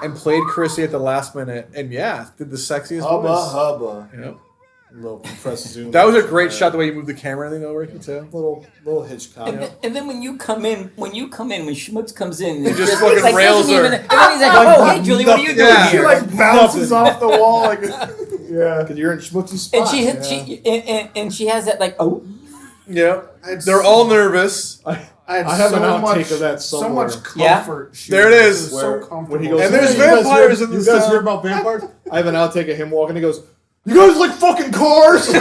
and played Chrissy at the last minute. And yeah, did the sexiest voice. Hubba. Yep. Little compressed zoom. That was a great shot, the way you moved the camera, I think, though, Ricky, too. Little Hitchcock. And then when you come in, when Schmutz comes in, He just fucking rails her. And then he's like, oh, hey, Julie, what are you doing Yeah. She here? like bounces off the wall like yeah. Because you're in Schmutzy's spot. And she has that like, oh. Yep. They're all nervous. I have an outtake of that somewhere. So much comfort. Yeah? There it is. So comfortable. When he goes, And there's "Hey, you guys vampires hear- in this You guys town." hear about vampires? I have an outtake of him walking. He goes, "You guys like fucking cars?" I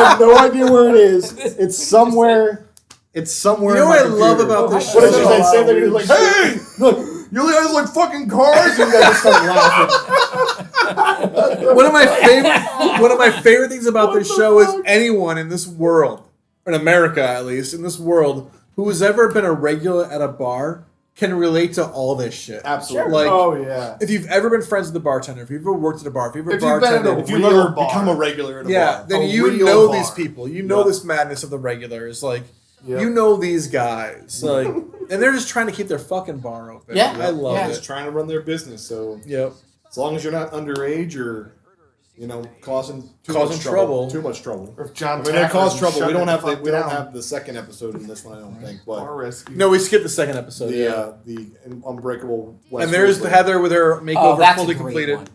have no idea where it is. It's somewhere. It's somewhere. You know in what I my love computer. about this What did show? she say? Same thing. He was like, "Hey, look, you guys like fucking cars?" And you guys just start laughing. One of my favorite things about this show is anyone in this world, in America at least, in this world, who has ever been a regular at a bar can relate to all this shit. Absolutely. Like, Oh yeah. if you've ever been friends with the bartender, if you've ever worked at a bar, if you've ever If you've been at bartended, a If you Real ever bar. become a regular at a yeah, bar, then a you real know bar. these people. You know Yeah. this madness of the regulars. Like, Yep. you know these guys. Like, and they're just trying to keep their fucking bar open. Yeah. I love Yeah. it. Just trying to run their business. So Yep. as long as you're not underage or, causing Causing much trouble. too much trouble. Or if John. I mean, that caused trouble. Shut We don't the have fuck we don't down. have the second episode in this one. I don't think, but Bar rescue. No, we skipped the second episode. the Unbreakable. Wes And there's Risley. Heather with her Oh, makeover that's fully a great completed. one.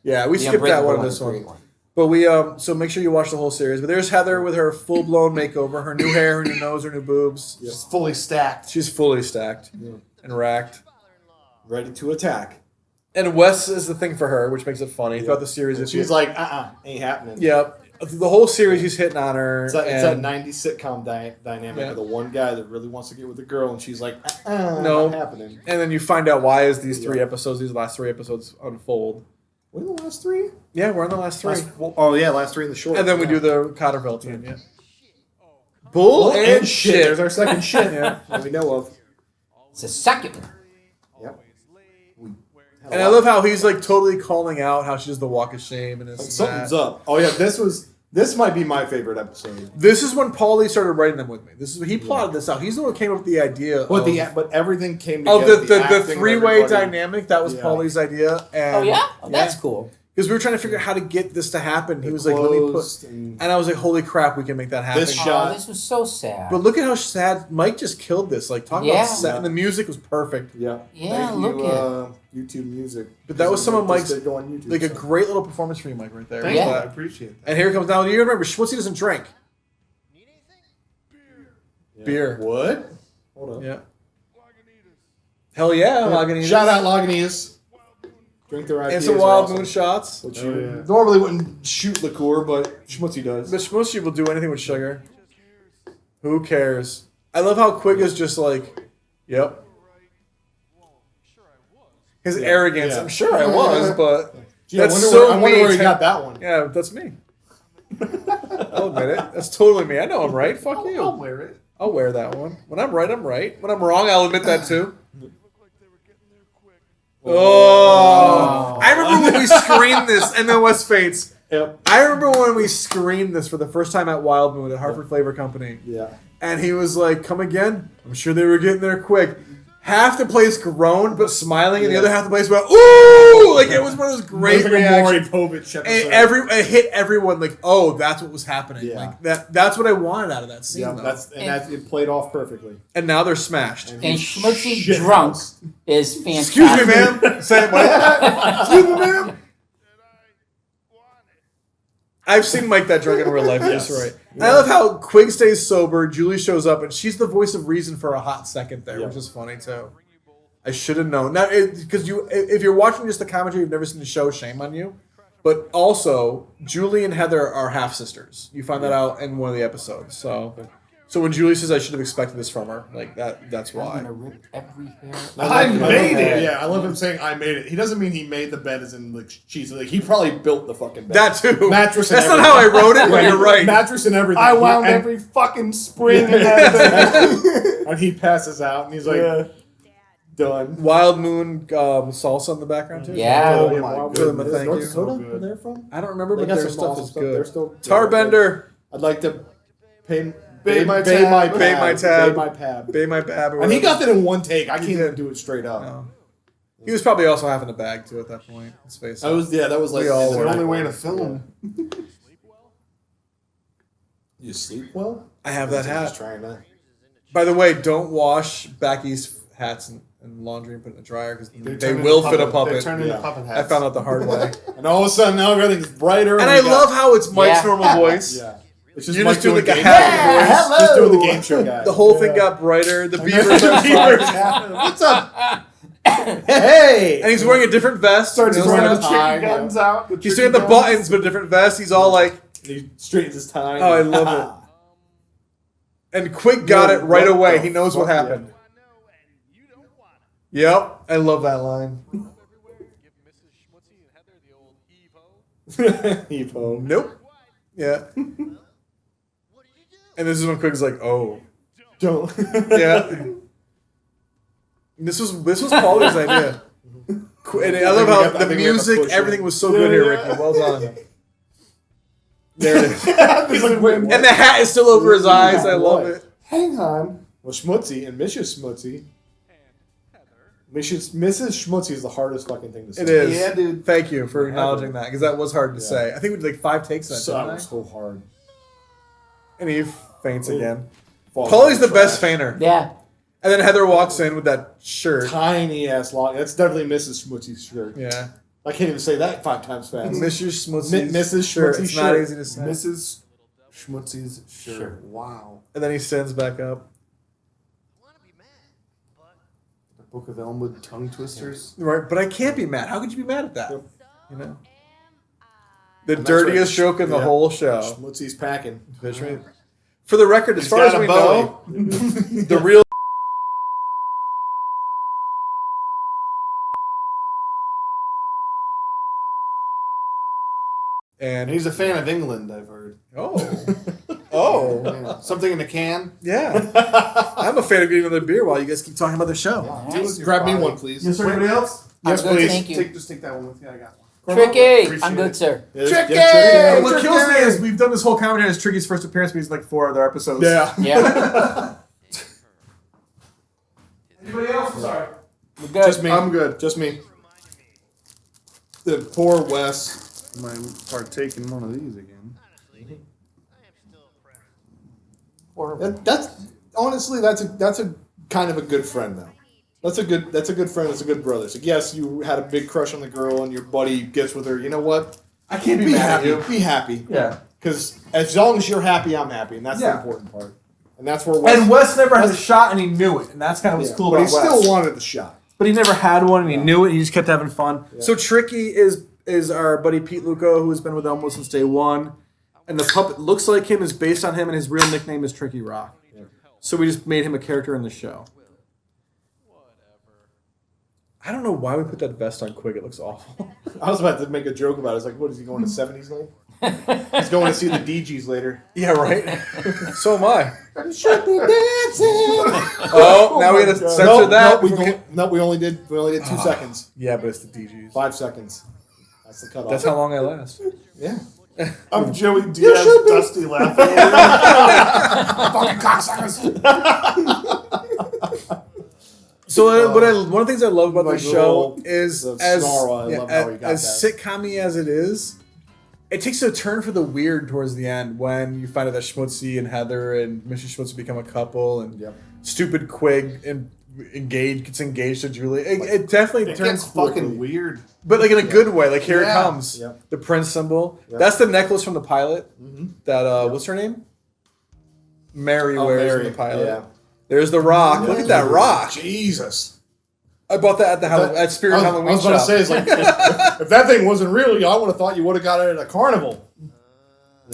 Yeah, we The skipped that one Unbreakable in this is a one. great one. But we so make sure you watch the whole series. But there's Heather with her full blown makeover, her new hair, her new nose, her new boobs. Just fully stacked. She's fully stacked and racked. ready to attack. And Wes is the thing for her, which makes it funny throughout the series. And If she's you, like, ain't happening. yep, the whole series he's hitting on her. It's that and 90s sitcom dynamic Yeah. of the one guy that really wants to get with the girl, and she's like, no, No. not happening. and then you find out why as these last three episodes unfold. We're in the last three? Yeah, we're on the last three. Last three in the short. And then we do the Cotterville team, yeah. Bull and shit. There's our second shit Yeah. that we know of. It's a second. Yep. And I love how he's like totally calling out how she does the walk of shame and this and Something's that. up. Oh yeah, this might be my favorite episode. This is when Paulie started writing them with me. He plotted this out. He's the one who came up with the idea But everything came of together. the acting, three-way everybody. dynamic. That was Yeah. Paulie's idea. And Oh, yeah? Oh, that's cool. Because we were trying to figure out how to get this to happen. He The was like, "Let me put," clothes and- and I was like, "Holy crap, we can make that happen." This shot- Oh, this was so sad. But look at how sad Mike just killed this. Like, talk Yeah. about sad, and the music was perfect. Yeah. Yeah, Thank look you, at YouTube Music. But that was some of Mike's, Go on YouTube, like a so. great little performance for you, Mike, right there. Thank Yeah. you. I appreciate that. And here it comes now. You remember, Schmutsy doesn't drink. Yeah. Beer. What? Hold up. Yeah. Hell yeah, Lagunitas. Shout out Lagunitas. Drink their IPAs. And some are wild awesome. moon shots. Which Oh, you yeah. normally wouldn't shoot liqueur, but Schmutzy does. But Schmutsy will do anything with sugar. Who cares? I love how Quig is just like, yep. His arrogance. Yeah. I'm sure I was, but Gee, that's I wonder, so where, I wonder me. where he got that one. Yeah, that's me. I'll admit it. That's totally me. I know I'm right. Fuck I'll you. wear it. I'll wear that one. When I'm right, I'm right. When I'm wrong, I'll admit that too. Oh. I remember when we screened this, and then Wes faints. Yep. I remember when we screened this for the first time at Wild Moon at Hartford Flavor Company. Yeah. And he was like, come again? I'm sure they were getting there quick. Half the place groaned, but smiling, and the other half the place went, ooh! Like, it was one of those great reactions. Povich episode. And it hit everyone like, oh, that's what was happening. Yeah. Like that's what I wanted out of that scene. Yeah, though. it played off perfectly. And now they're smashed. And Schmutsy drunk is fantastic. Excuse me, ma'am. Say it, Mike. Excuse me, ma'am. I've seen Mike that drunk in real life. Yes. That's right. Yeah. I love how Quig stays sober. Julie shows up, and she's the voice of reason for a hot second there, which is funny too. I should have known. Now, because if you're watching just the commentary, you've never seen the show. Shame on you. But also, Julie and Heather are half sisters. You find that out in one of the episodes. So when Julie says I should have expected this from her, like that's why. I'm gonna rip every hair. I made it. Yeah, I love him saying I made it. He doesn't mean he made the bed as in like cheese. Like he probably built the fucking bed. That too. Mattress. And that's not how I wrote it, but you're right. Mattress and everything. I wound every fucking spring in that thing. And he passes out, and he's like, done. Wild Moon salsa in the background too. Yeah. Oh, Give my them a goodness. thank North you. Dakota, where they're from? I don't remember, They but got their some stuff awesome is stuff. good. They're still Tarbender. I'd like to pay Bay my pay tab. my Bay my tab. Pay my pab. Bay my bab. And he got that in one take. I can't did. even do it straight up. No. He was probably also having a bag too at that point. Let's face it. That was like We all It's the were. only way to film. You sleep well? I have that Just hat. trying to. By the way, don't wash Backy's hats in laundry and put it in the dryer because they turn will into fit a They puppet. turn into Yeah. puppet I hats. found out the hard way. And all of a sudden now everything's brighter. And I we got- love how it's Mike's Yeah. normal voice. Yeah. It's just You Mike just do like a game happy show. voice. Just doing the game show guy. The whole thing got brighter. The beaver What's up? Hey! and he's wearing a different vest. Starts He's wearing wearing a a- tie. Chicken guns out. He's doing the buttons, but a different vest. He's all like, He straightens his tie. oh, I love it. And Quig got it right What away. the He knows what fuck, happened. Yep, I love that line. Give Mrs. Schmutsy and Heather the old Evo. Evo. Nope. Yeah. And this is when Quig's like, oh. Don't. Yeah. This was Paulie's idea. And I love how the music, everything was so good here, Ricky. Well done. There it is. He's like, wait, what? And the hat is still over his eyes. I love it. Hang on. Well, Schmutsy and Mrs. Schmutsy. Mrs. Schmutsy is the hardest fucking thing to say. It is. Yeah, dude. Thank you for acknowledging that because that was hard to say. I think we did like 5 takes on that. So, didn't that I? was so hard. And he faints again. Falls Paulie's in the trash. best feigner. Yeah. And then Heather walks in with that shirt. Tiny ass long. That's definitely Mrs. Schmutsy's shirt. Yeah. I can't even say that 5 times fast. Mrs. Schmutzy's Mrs. shirt. Schmutzy's It's not shirt. easy to say. Mrs. Schmutzy's shirt. Wow. And then he sends back up. The Book of Elmwood tongue twisters. Right, but I can't be mad. How could you be mad at that? Yep. You know? The And that's dirtiest right. joke in the Yeah. whole show. Schmutzy's packing. Fish meat. For the record, as He's far as got a we Bowie. know, the real And and he's a fan of England, I've heard. oh Yeah. Something in a can. yeah. I'm a fan of getting another beer while you guys keep talking about the show. Grab me one, please. Yes, sir. Anybody else? Yes, I'm good, please. thank you. Just take that one with you. I got one. Tricky. Appreciate I'm good, it. sir. Tricky! And what kills me is we've done this whole commentary as Tricky's first appearance, but he's like 4 other episodes. Yeah. Yeah. Anybody else? I'm sorry. We're good. Just me. I'm good. Just me. The poor Wes. I might partake in one of these again. That's honestly that's a kind of a good friend though. That's a good friend. That's a good brother. So yes, you had a big crush on the girl, and your buddy gets with her. You know what? I can't be Be mad at happy. you. Be happy. Yeah. Because as long as you're happy, I'm happy, and that's the Yeah. important part. And that's where Wes. And Wes never had a shot, and he knew it, and that's kind of what's yeah, cool but about he Wes. still wanted the shot. But he never had one, and he knew it. He just kept having fun. Yeah. So Tricky is our buddy Pete Luco, who has been with Elmwood since day one, and the puppet looks like him, is based on him, and his real nickname is Tricky Rock. So we just made him a character in the show. I don't know why we put that vest on Quig. It looks awful. I was about to make a joke about it. It's like, what is he going to 70s now? He's going to see the DGs later. Yeah, right? So am I. Should be dancing. Oh, now we got to censor that. We only did 2 seconds. Yeah, but it's the DGs. 5 seconds. That's the cutoff. That's how long I last. Yeah. I'm Joey Diaz, Dusty laughing. Fucking cocksuckers. So, one of the things I love about the show is as sitcom-y as it is, it takes a turn for the weird towards the end when you find out that Schmutsy and Heather and Mr. Schmutsy become a couple, and stupid Quig gets engaged to Julie. It definitely turns fucking weird. But like in a good way. Like here it comes. Yep. The Prince symbol. Yep. That's the necklace from the pilot. Mm-hmm. That what's her name? Mary wears in the pilot. Yeah. There's the rock. Look at that rock. Jesus. I bought that at Spirit Halloween I was about to say, it's like, if that thing wasn't real, I would have thought you would have got it at a carnival.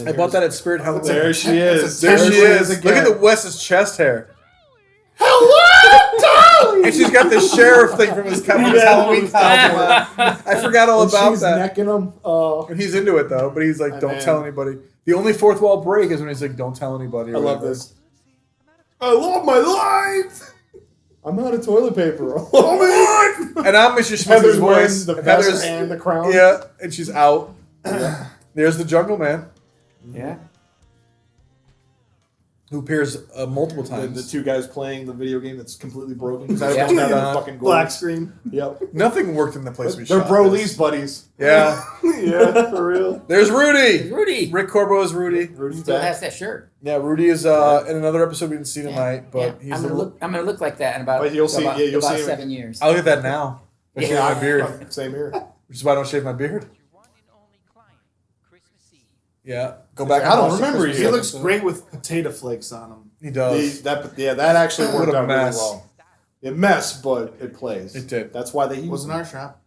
I bought that at Spirit Halloween. There she is. There she is. Look at the Wes's chest hair. Hello, Dolly! And she's got the sheriff thing from his Halloween costume. I forgot all about she's that. Necking him. And he's into it though, but he's like, don't tell anybody. The only fourth wall break is when he's like, don't tell anybody. I love this. I love my life. I'm out of toilet paper. I love my life. And I'm Mr. Heather's Schmutzy's wearing voice. the vest and the crown. Yeah, and she's out. There's the Jungle Man. Yeah. Who appears multiple times. The two guys playing the video game that's completely broken. Fucking black screen. Yep. Nothing worked in the place we They're shot. Broly's buddies. Yeah. Yeah, for real. There's Rudy. Rudy. Rick Corbo is Rudy. Rudy's Still back. has that shirt. Yeah, Rudy is in another episode we didn't see tonight, but he's I'm gonna look like that in about, But you'll see- about, you'll about see him. 7 years. I look at that now. I shave my beard, Same here. which is why I don't shave my beard. Your one and only client, Christmas Eve. Yeah, go back. I don't and watch the remember Christmas you. He looks episode. great with potato flakes on him. He does. That actually What worked a out really mess. well. It messed, but it plays. It did. That's why they It used wasn't it. our shop.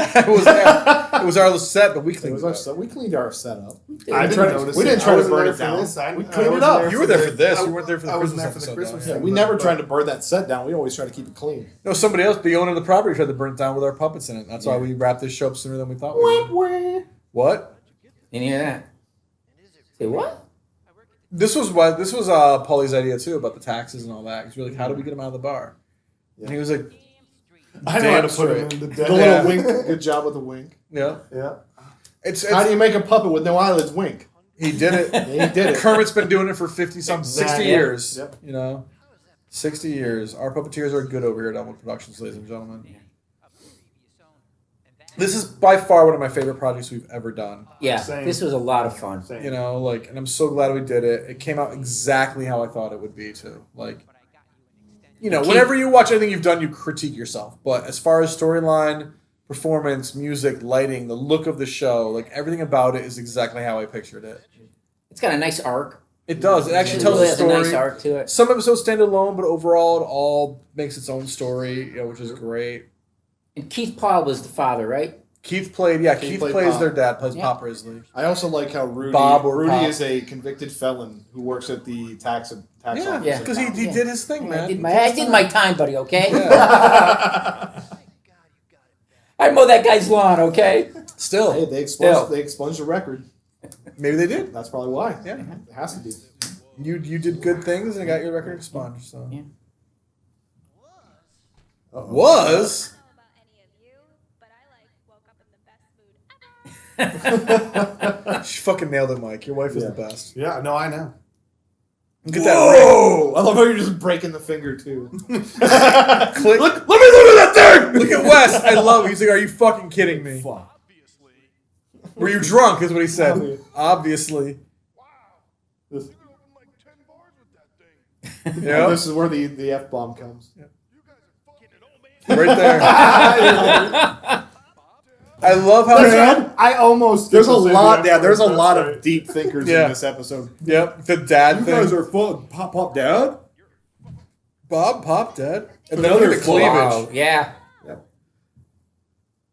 it was our set, but we It cleaned was it our up. set. We cleaned our setup. I We didn't notice. we didn't try I to wasn't burn there it for down. this. We cleaned it wasn't up. there You were there for this. You weren't there for the I Christmas wasn't there for the episode, Christmas though. thing. We never tried to burn that set down. We always try to keep it clean. No, somebody else, the owner of the property, tried to burn it down with our puppets in it. That's why we wrapped this show up sooner than we thought we would. What? Didn't hear that. Say what? This was Paulie's idea too about the taxes and all that. Because we're like, how do we get him out of the bar? And he was like, I know how to damn put him straight. in the The dead. little wink. Good job with the wink. yeah. Yeah. It's How do you make a puppet with no eyelids wink? he did it. Yeah, he did it. Kermit's been doing it for 60 years. Yep. You know, 60 years. Our puppeteers are good over here at Elmwood Productions, ladies and gentlemen. This is by far one of my favorite projects we've ever done. Yeah, Same. this was a lot of fun. Same. You know, like, and I'm so glad we did it. It came out exactly how I thought it would be too. Like, you know, whenever you watch anything you've done, you critique yourself. But as far as storyline, performance, music, lighting, the look of the show, like everything about it is exactly how I pictured it. It's got a nice arc. It does. It actually It tells really a has story. a nice arc to it. Some episodes stand alone, but overall, it all makes its own story, you know, which is great. And Keith Paul was the father, right? Keith plays played plays their Pop. dad, plays Yeah. Pop Risley. I also like how Rudy Bob or Rudy Pop. is a convicted felon who works at the tax Yeah, office. Yeah. because he Yeah. did his thing, man. I did my time, buddy. Okay. Yeah. I mow that guy's lawn. Okay. Still, Hey, they Still. expunged the record. maybe they did. That's probably why. Yeah. It has to be. You did good things and got your record expunged. So Yeah. was. She fucking nailed it, Mike. Your wife is Yeah. the best. Yeah, no, I know. Look at that ring. Whoa! I love how you're just breaking the finger too. Click. Let me look at that thing. Look at Wes. I love it. He's like, are you fucking kidding me? Obviously. Were you drunk? Is what he said. Obviously. This, Open like 10 bars with that thing. Yeah. this is where the F bomb comes. You guys are fucking it, old man. Right there. I love how. Man, I almost. There's a People say lot. the Yeah, F there's a word, lot that's of right. deep thinkers Yeah. in this episode. Yep. The dad thing. are fun. Pop, dad. Pop, dad. And then look at the cleavage. Wow. Yeah.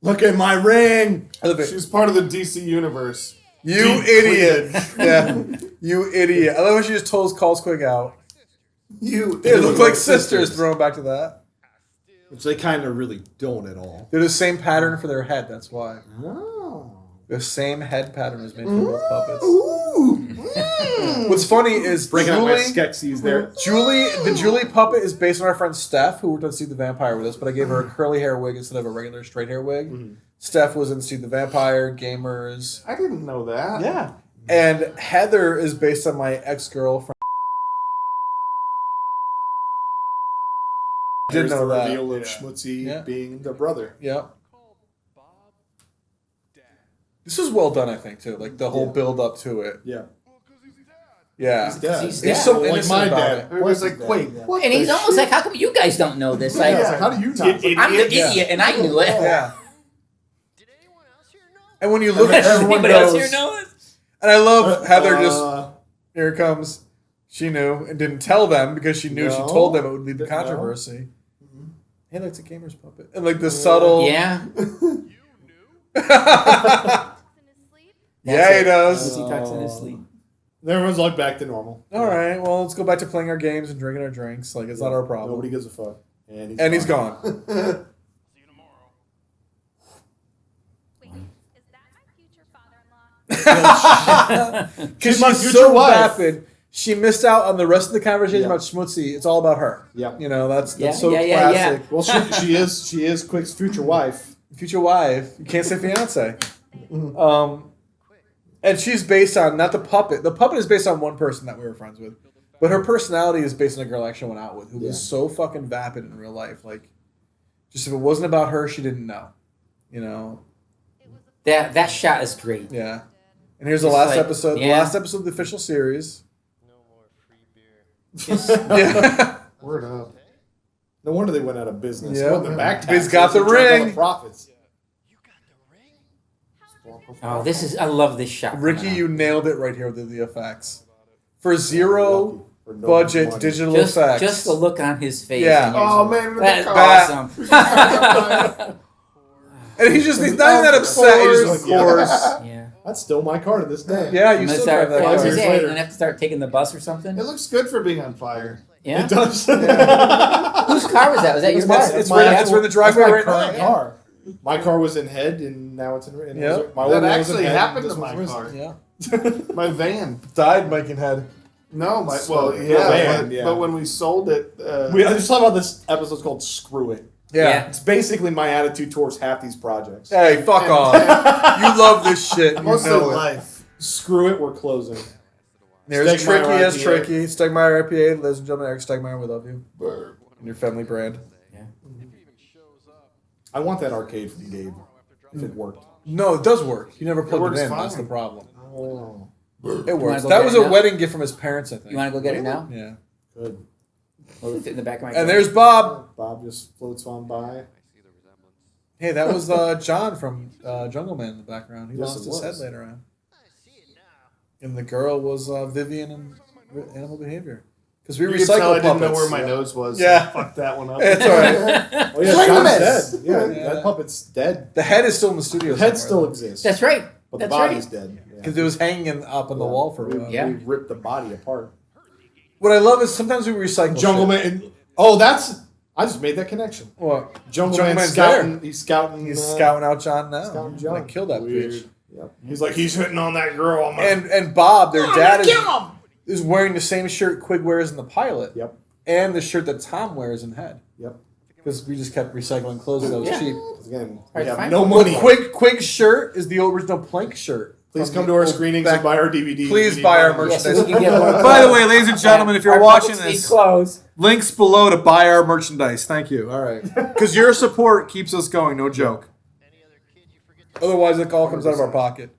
Look at my ring. I love it. She's part of the DC universe. You idiot. Yeah. You idiot. I love how she just calls Quig out. You. They look like sisters. Throwing back to that. Which they kind of really don't at all. They're the same pattern for their head. That's why. Oh. The same head pattern is made for both puppets. What's funny is Breaking out my Julie, Skeksis there. the Julie puppet is based on our friend Steph, who worked on See the Vampire with us, but I gave her a curly hair wig instead of a regular straight hair wig. Steph was in See the Vampire, Gamers. I didn't know that. Yeah. And Heather is based on my ex-girlfriend. Didn't There's know the that. reveal of Schmutsy being the brother. Yeah. This is well done, I think, too. Like the whole build up to it. Yeah. Yeah. He's dead. He's He's dead. so Like innocent my about dad. it. It was like, wait, what? And he's almost like, how come you guys don't know this? Like, Yeah, how do you not? I'm the idiot, and I knew it. Yeah. Did anyone else here know? And when you look at Does everyone anybody else knows, here know this? and I love Heather just here it comes. She knew and didn't tell them because she knew she No. told them it would lead to Didn't know. controversy. Hey, that's a gamer's puppet. And like the subtle Yeah. Yeah, he does. He talks in his sleep. Everyone's like back to normal. All right, well, let's go back to playing our games and drinking our drinks. Like, it's not our problem. Nobody gives a fuck. And He's gone. See you tomorrow. Wait, is that my future father-in-law? Because my she's future so wife. vapid, she missed out on the rest of the conversation Yeah. about Schmutsy. It's all about her. Yeah. You know, that's Yeah, so yeah, yeah, classic. Well, she is Quick's future wife. Future wife. You can't say fiance. And she's based on, not the puppet. The puppet is based on one person that we were friends with. But her personality is based on a girl I actually went out with who was so fucking vapid in real life. Like, just if it wasn't about her, she didn't know. You know? That shot is great. Yeah. And here's the Just last like, episode. The yeah. last episode of the official series. No more free beer. Yeah. Word up. No wonder they went out of business. Yeah. What, the back Biz taxes? got the They drank all ring. the profits. You got the ring? Oh, this is, I love this shot. Ricky, you nailed it right here with the effects. For zero For no budget money. digital just, effects. just the look on his face. Yeah. Oh man, That's That- awesome. And he's not even that upset. He's just, of course. Yeah. That's still my car to this day. Yeah, you I'm gonna still start, drive that what's car. his years name? later. I'm gonna have to start taking the bus or something. It looks good for being on fire. Yeah. It does. Whose car was that? Was that your car? It's right in the driveway my right current now. car. My car was in head, and now it's in. Yep. My old That one was in actually head, happened this to one's my Risley. car. Yeah. My van. Died making head. No, my So, well, the yeah, van, but, yeah. but when we sold it, I just thought about this episode's called "Screw It." Yeah. It's basically my attitude towards half these projects. Hey, fuck off. You love this shit. You mostly know it. life. Screw it, we're closing. There's Stegmeyer Tricky as IPA. Tricky. Stegmeyer IPA. Ladies and gentlemen, Eric Stegmeyer, we love you. And your family brand. I want that arcade from Gabe. If it worked. No, it does work. You never plugged works it in. That's the fine. problem. Oh, It works. go That get was it a now? wedding gift from his parents, I think. You want to go get it now? Yeah. good. Or fit in the back of my car? And there's Bob. Bob just floats on by. Hey, that was John from Jungle Man in the background. He Yes, lost it his head was. later on. I see it now. And the girl was Vivian in Animal Behavior. Because we You recycle can tell I puppets. didn't know where my nose was. Yeah. So fuck that one up. It's all right. Oh yeah, Swing John's and dead. miss. Yeah, Yeah. that puppet's dead. The head is still in the studio. The head somewhere, still though. exists. That's right. But the That's body's right. dead. Yeah. Because it was hanging up on the wall for a while. Yeah. We ripped the body apart. What I love is sometimes we recycle Jungle shit. Man. Oh, that's. I just made that connection. What? Jungle Jungle Man's Man's scouting. He's scouting. He's scouting out John now. Scouting John. Like, kill that Weird. bitch. Yep. He's like, he's hitting on that girl. I'm like, And Bob, their dad, is wearing the same shirt Quig wears in the pilot. Yep. And the shirt that Tom wears in Head. Yep. Because we just kept recycling clothes that was Yeah. cheap. Again, Right, we have fine. no Well, money. Quig's shirt is the original Plank shirt. Please from come the to our old screenings back- and buy our DVD. Please We buy need our money. Yeah, so merchandise. we can get more By the way, ladies and gentlemen, if you're Our watching puppets need this, clothes. links below to buy our merchandise. Thank you. All right. Because your support keeps us going, no joke. Any other kid you forget to Otherwise, it all comes out of our pocket.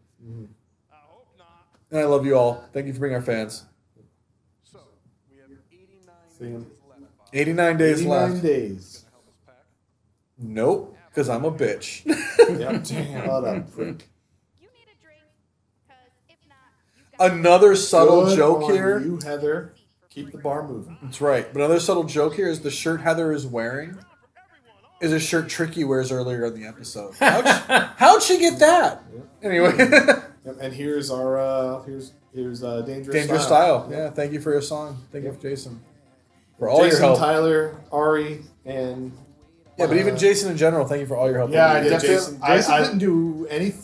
I hope not. And I love you all. Thank you for being our fans. So, we have 89 See him. days left. 89 days 89 left. days. Help us pack. Nope, because I'm a bitch. Yep. Damn. What a prick. You need a drink, because if not, you've got Another subtle Good joke on here. You, Heather. Keep the bar moving. That's right. But another subtle joke here is the shirt Heather is wearing is a shirt Tricky wears earlier in the episode. How'd she get that? Anyway, Yep. And here's our here's Dangerous Dangerous Style. Yeah, thank you for your song. Thank you, Jason, for all Jason, your help. Tyler, Ari, and Yeah, but even Jason in general, thank you for all your help. Yeah, I Yeah, definitely. Jason didn't do any.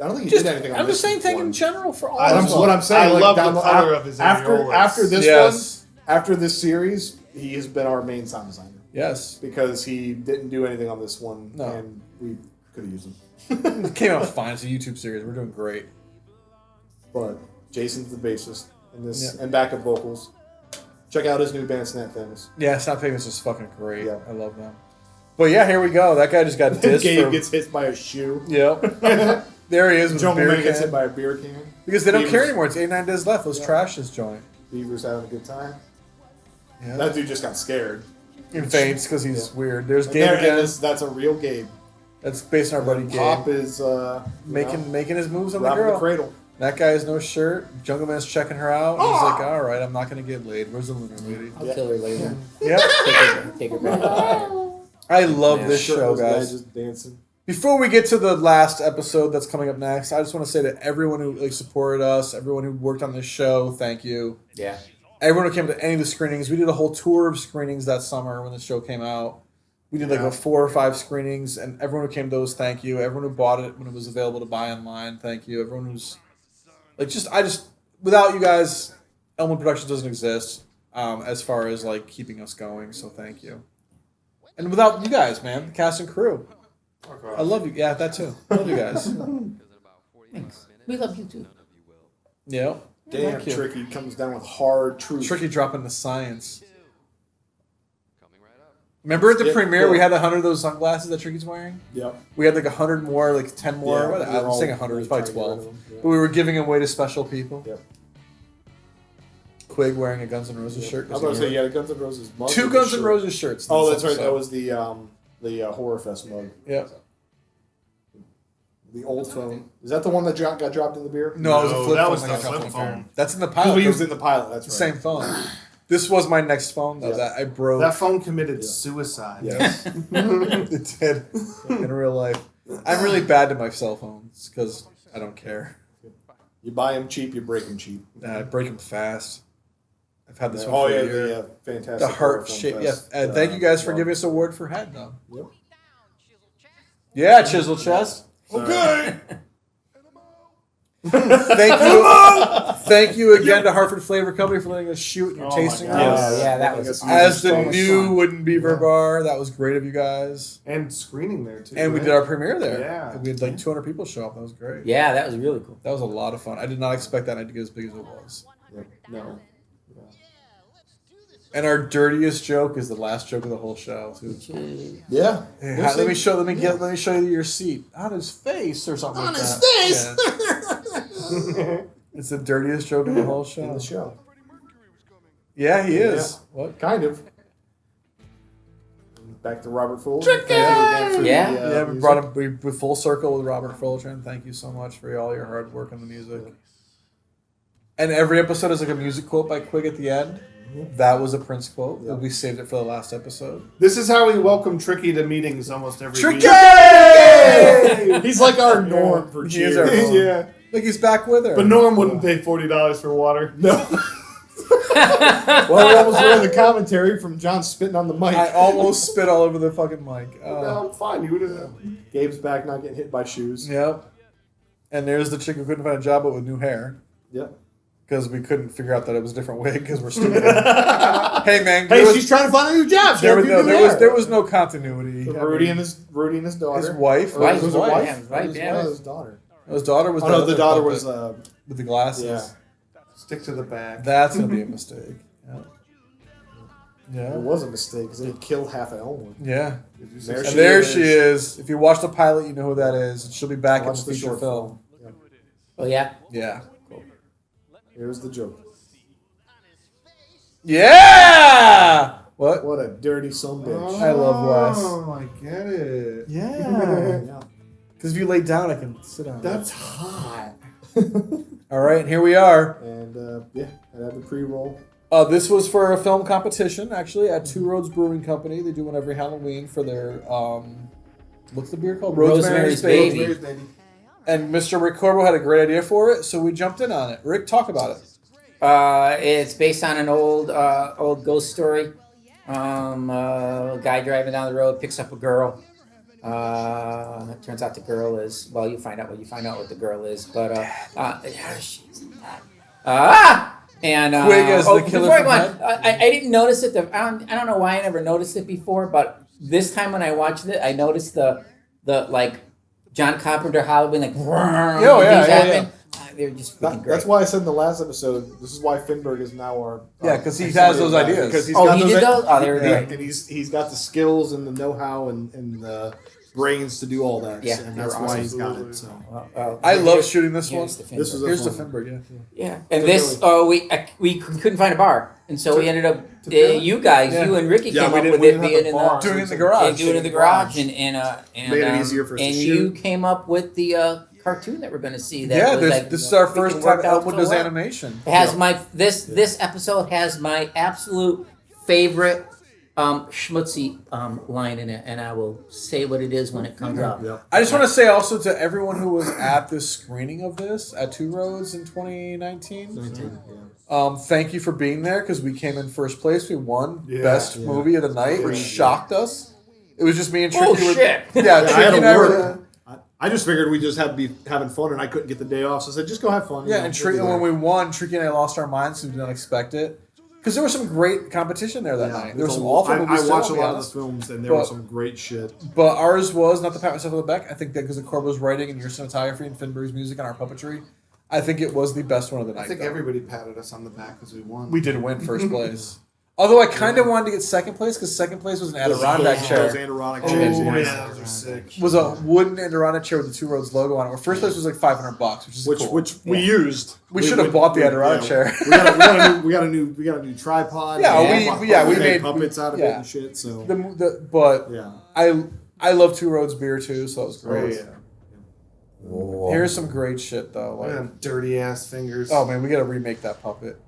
I don't think he did anything on I'm this just saying, thank you in one. general for all I of just- them. What I'm saying, I like, love down the color of his areolas. after this Yes. one, after this series, he has been our main sound designer Yes. because he didn't do anything on this one, No. and we could have used him. It came out fine. It's a YouTube series. We're doing great. But Jason's the bassist in this Yeah. and backup vocals. Check out his new band, Snap Famous. Yeah, Snap Famous is fucking great. Yeah. I love them. But yeah, here we go. That guy just got dissed. Gabe for, gets hit by a shoe. Yep. There he is with a Jungle beer Man gets can. hit by a beer can. Because they don't care Beaver's- anymore. It's 89 days left. Let's trash this joint. Beaver's having a good time. Yeah. That dude just got scared. In faints because he's weird. There's And Gabe there- again. and that's a real Gabe. That's based on our buddy Gabe. Pop is making his moves on the robbing the girl. cradle. That guy has no shirt. Jungle Man's checking her out. And he's like, all right, I'm not going to get laid. Where's the lunar lady? I'll kill her later. Yep. Take her back. I love Yeah, this show, Shirtless guy guys. just dancing. Before we get to the last episode that's coming up next, I just want to say to everyone who supported us, everyone who worked on this show, thank you. Yeah. Everyone who came to any of the screenings. We did a whole tour of screenings that summer when the show came out. We did like a 4 or 5 screenings, and everyone who came to those, thank you. Everyone who bought it when it was available to buy online, thank you. Everyone who's without you guys, Elmwood Productions doesn't exist as far as like keeping us going. So thank you. And without you guys, man, the cast and crew. I love you. Yeah, that too. I love you guys. Thanks. We love you too. Yeah. Damn, Thank you. Tricky comes down with hard truth. Tricky dropping the science. Remember at the Yeah, premiere, cool. we had 100 of those sunglasses that Tricky's wearing? Yep. We had like 100 more, like 10 more. Yeah, What- we were I'm all, saying 100, it's probably trying to get rid 12. of them, yeah. But we were giving away to special people. Yep. Quig wearing a Guns N' Roses shirt. I was going to say, yeah, the Guns N' Roses mug. 2 with Guns the N' shirt. Roses shirts. Oh, this that's right. episode. That was the Horror Fest mug. Yeah. The old phone. Is that the one that got dropped in the beer? No, it was a No, flip that phone. was that the got dropped flip in the beer. phone. That's in the Because pilot. we used the it in the pilot. That's right. same phone. This was my next phone, though, Yeah. that I broke. That phone committed suicide. Yes. It did in real life. I'm really bad to my cell phones because I don't care. You buy them cheap, you break them cheap. I break them fast. I've had this one Oh for yeah, a year. the fantastic. The Horror heart Film shape. Yeah. Fest, And thank you guys for mug. giving us a award for head, though. Yep. Yeah, Chisel Chest. Okay. Thank you again to Hartford Flavor Company for letting us shoot in your Oh my tasting God. room. Oh, yeah, that was As the so much new fun. Wooden Beaver bar. That was great of you guys. And screening there too. And we right? did our premiere there. Yeah. We had like 200 people show up. That was great. Yeah, that was really cool. That was a lot of fun. I did not expect that night to get as big as it was. Yep. No. And our dirtiest joke is the last joke of the whole show. Too. Yeah. Hey, We'll let me see. show. Let me show you your seat on his face or something. On like his that. face. Yeah. It's the dirtiest joke in the whole show. In the show. Yeah, he is. What? Kind of. Back to Robert Full. Yeah. Yeah, we brought him we full circle with Robert Fultron. Thank you so much for all your hard work on the music. And every episode has like a music quote by Quig at the end. That was a Prince quote. Yeah. We saved it for the last episode. This is how we welcome Tricky to meetings almost every Tricky! week. He's like our Norm for He is cheers. our Norm. Yeah. Like he's back with her. But Norm wouldn't pay $40 for water. No. Well, we almost heard the commentary from John spitting on the mic. I almost spit all over the fucking mic. No, I'm fine. You would have. Gabe's back, not getting hit by shoes. Yep. And there's the chick who couldn't find a job but with new hair. Yep. Because we couldn't figure out that it was a different wig because we're stupid. Hey man, Hey, there she's trying to find a new job. She there had was, to no, do there was that. there was no continuity. Rudy and his daughter. his wife. Or Wife. was it Wife. wife? Yeah, his wife, His yeah. wife, his daughter. His daughter was Oh no, the other daughter puppet was with the glasses. yeah. Stick to the back. That's gonna be a mistake. Yeah. It was a mistake because they killed half of Elmwood. Yeah. There And she there is. she is. If you watch the pilot, you know who that is. And she'll be back Watch in the the feature short film. film. Oh yeah. Yeah. Here's the joke. Yeah. What? What a dirty son bitch. I love Wes. Oh, I get it. Yeah. Yeah. Because if you lay down, I can sit on. That's hot. All right, and here we are. And yeah, I had the pre-roll. This was for a film competition, actually, at Two Roads Brewing Company. They do one every Halloween for their what's the beer called? Rosemary's Baby. Rosemary's Baby. And Mr. Rick Corbo had a great idea for it, so we jumped in on it. Rick, talk about it. It's based on an old ghost story. A guy driving down the road picks up a girl. It turns out the girl is, well, you find out what the girl is, but yeah, she's and Quig as the killer before I from go on, I didn't notice it. I don't know why I never noticed it before, but this time when I watched it, I noticed the like John Carpenter Halloween, like yeah. They're just freaking great. That's why I said in the last episode, this is why Finberg is now our... Yeah, because he has those ideas. Because he's Oh, got he those did those? Oh, they were great. And he's got the skills and the know-how and the brains to do all that. Yeah, and that's they're why awesome. he's got it. So I love shooting this one. Here's the this was Here's the fun. Finberg, Yeah, and this we couldn't find a bar, and so we ended up you and Ricky Yeah, came we up didn't- with we it didn't have being the in bar. Doing it in the garage. doing it in the garage, and Made it easier for us to and shoot. you came up with the cartoon that we're going to see. That Yeah, was like, this is our freaking first time worked out Elmwood so does well. animation. It has this episode has my absolute favorite Schmutsy line in it, and I will say what it is when it comes up. Yeah. I just want to say also to everyone who was at this screening of this at Two Roads in 2019, thank you for being there because we came in first place. We won best movie of the night, which shocked us. It was just me and Tricky. Oh shit! Yeah, I Tricky had and to I work. were. I just figured we'd just have to be having fun, and I couldn't get the day off, so I said, just go have fun. Yeah, and when we won, Tricky and I lost our minds because we didn't expect it. Because there was some great competition there that night. There was some awful movies. I too, watched a I'll be lot of honest. the films, and there was some great shit. But ours was, not to pat myself on the back, I think that because of Corbo's writing and your cinematography and Finberg's music and our puppetry, I think it was the best one of the night. I think though. everybody patted us on the back because we won. We did win first place. Although I kind of wanted to get second place because second place was an Adirondack Those chair. Adirondack Oh, chairs. yeah, those are sick. Was a wooden Adirondack chair with the Two Roads logo on it. Where first place was like $500, which is cool. Which we used. We should have bought the Adirondack chair. We got a new tripod. Yeah, we made puppets out of it and shit. So but yeah, I love Two Roads beer too, so that was great. yeah. Here's some great shit though. Look at Like, them dirty ass fingers. oh man, we gotta remake that puppet.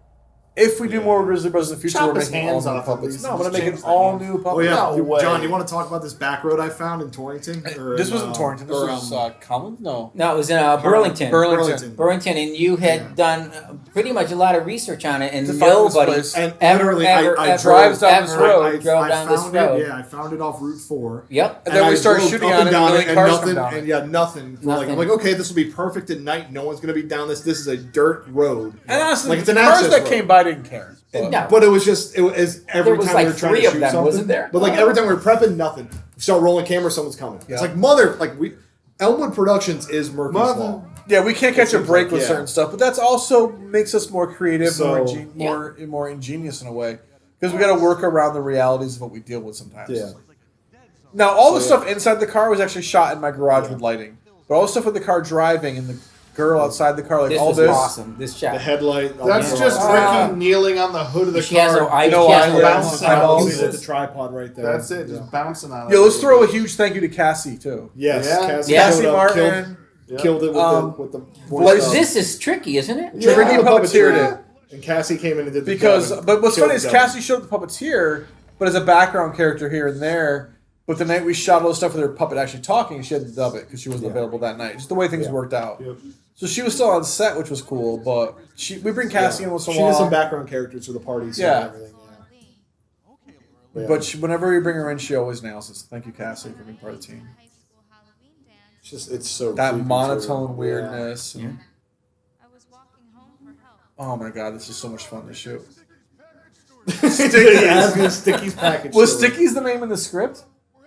If we do more with Grizzly Brothers in the future, Chop we're his making all hands new off at puppets. least No, and I'm gonna just make an change the all hand. new puppet. Oh yeah, No way. John, you want to talk about this back road I found in Torrington? Or This wasn't Torrington. This or, was Commons. No, No, it was in Burlington. Burlington. And you had done pretty much a lot of research on it, and To find this nobody place. And ever, literally, ever, I ever, drives down this ever road. drove down this found road. it. Yeah, I found it off Route 4. Yep. And then we I started drove shooting up on and it, down and it, and cars nothing, come down and it. yeah, nothing. Nothing. I'm like, okay, this will be perfect at night. No one's gonna be down this. This is a dirt road. And honestly, Like, it's an the cars access that road. came by didn't care. But- No. But it was every There was time like we were trying 3 to of shoot them, something. wasn't there? But like every time we were prepping, nothing. We start rolling camera, someone's coming. Yeah. It's like mother, like Elmwood Productions is Murphy's Mother. Law. Yeah, we can't catch a seems break like, with yeah. certain stuff, but that's also makes us more creative, So- more ingenious in a way, because we got to work around the realities of what we deal with sometimes. Yeah. Now, all the stuff inside the car was actually shot in my garage with lighting, but all the stuff with the car driving and the girl outside the car, like This all was this. awesome. This shot. The headlight. That's the just Ah. Ricky kneeling on the hood of the She has no car. eye. No she has no eyelids, bounce. bouncing eyeballs. out. with the tripod right there. That's it, just bouncing on it. Yo, let's throw a huge thank you to Cassie too. Yes, Yeah. Cassie, Yeah. showed Cassie up, Martin, killed it with the voice Voice- stuff. This is tricky, isn't it? Yeah, Ricky the puppeteered puppeteer. it. And Cassie came in and did the Because, dub and but what's killed funny is the dub. Cassie showed the puppeteer, but as a background character here and there. But the night we shot all the stuff with her puppet actually talking, she had to dub it because she wasn't available that night. Just the way things worked out. Yep. So she was still on set, which was cool. But we bring Cassie in once in a She did some while. background characters for the parties. Yeah. And everything. Yeah. But whenever we bring her in, she always nails us. Thank you, Cassie, for being part of the team. It's just it's so That creepy, monotone too. weirdness. Yeah. And, I was walking home for help. oh my god, this is so much fun to shoot. Yeah. Sticky's package. Was store. Sticky's the name in the script?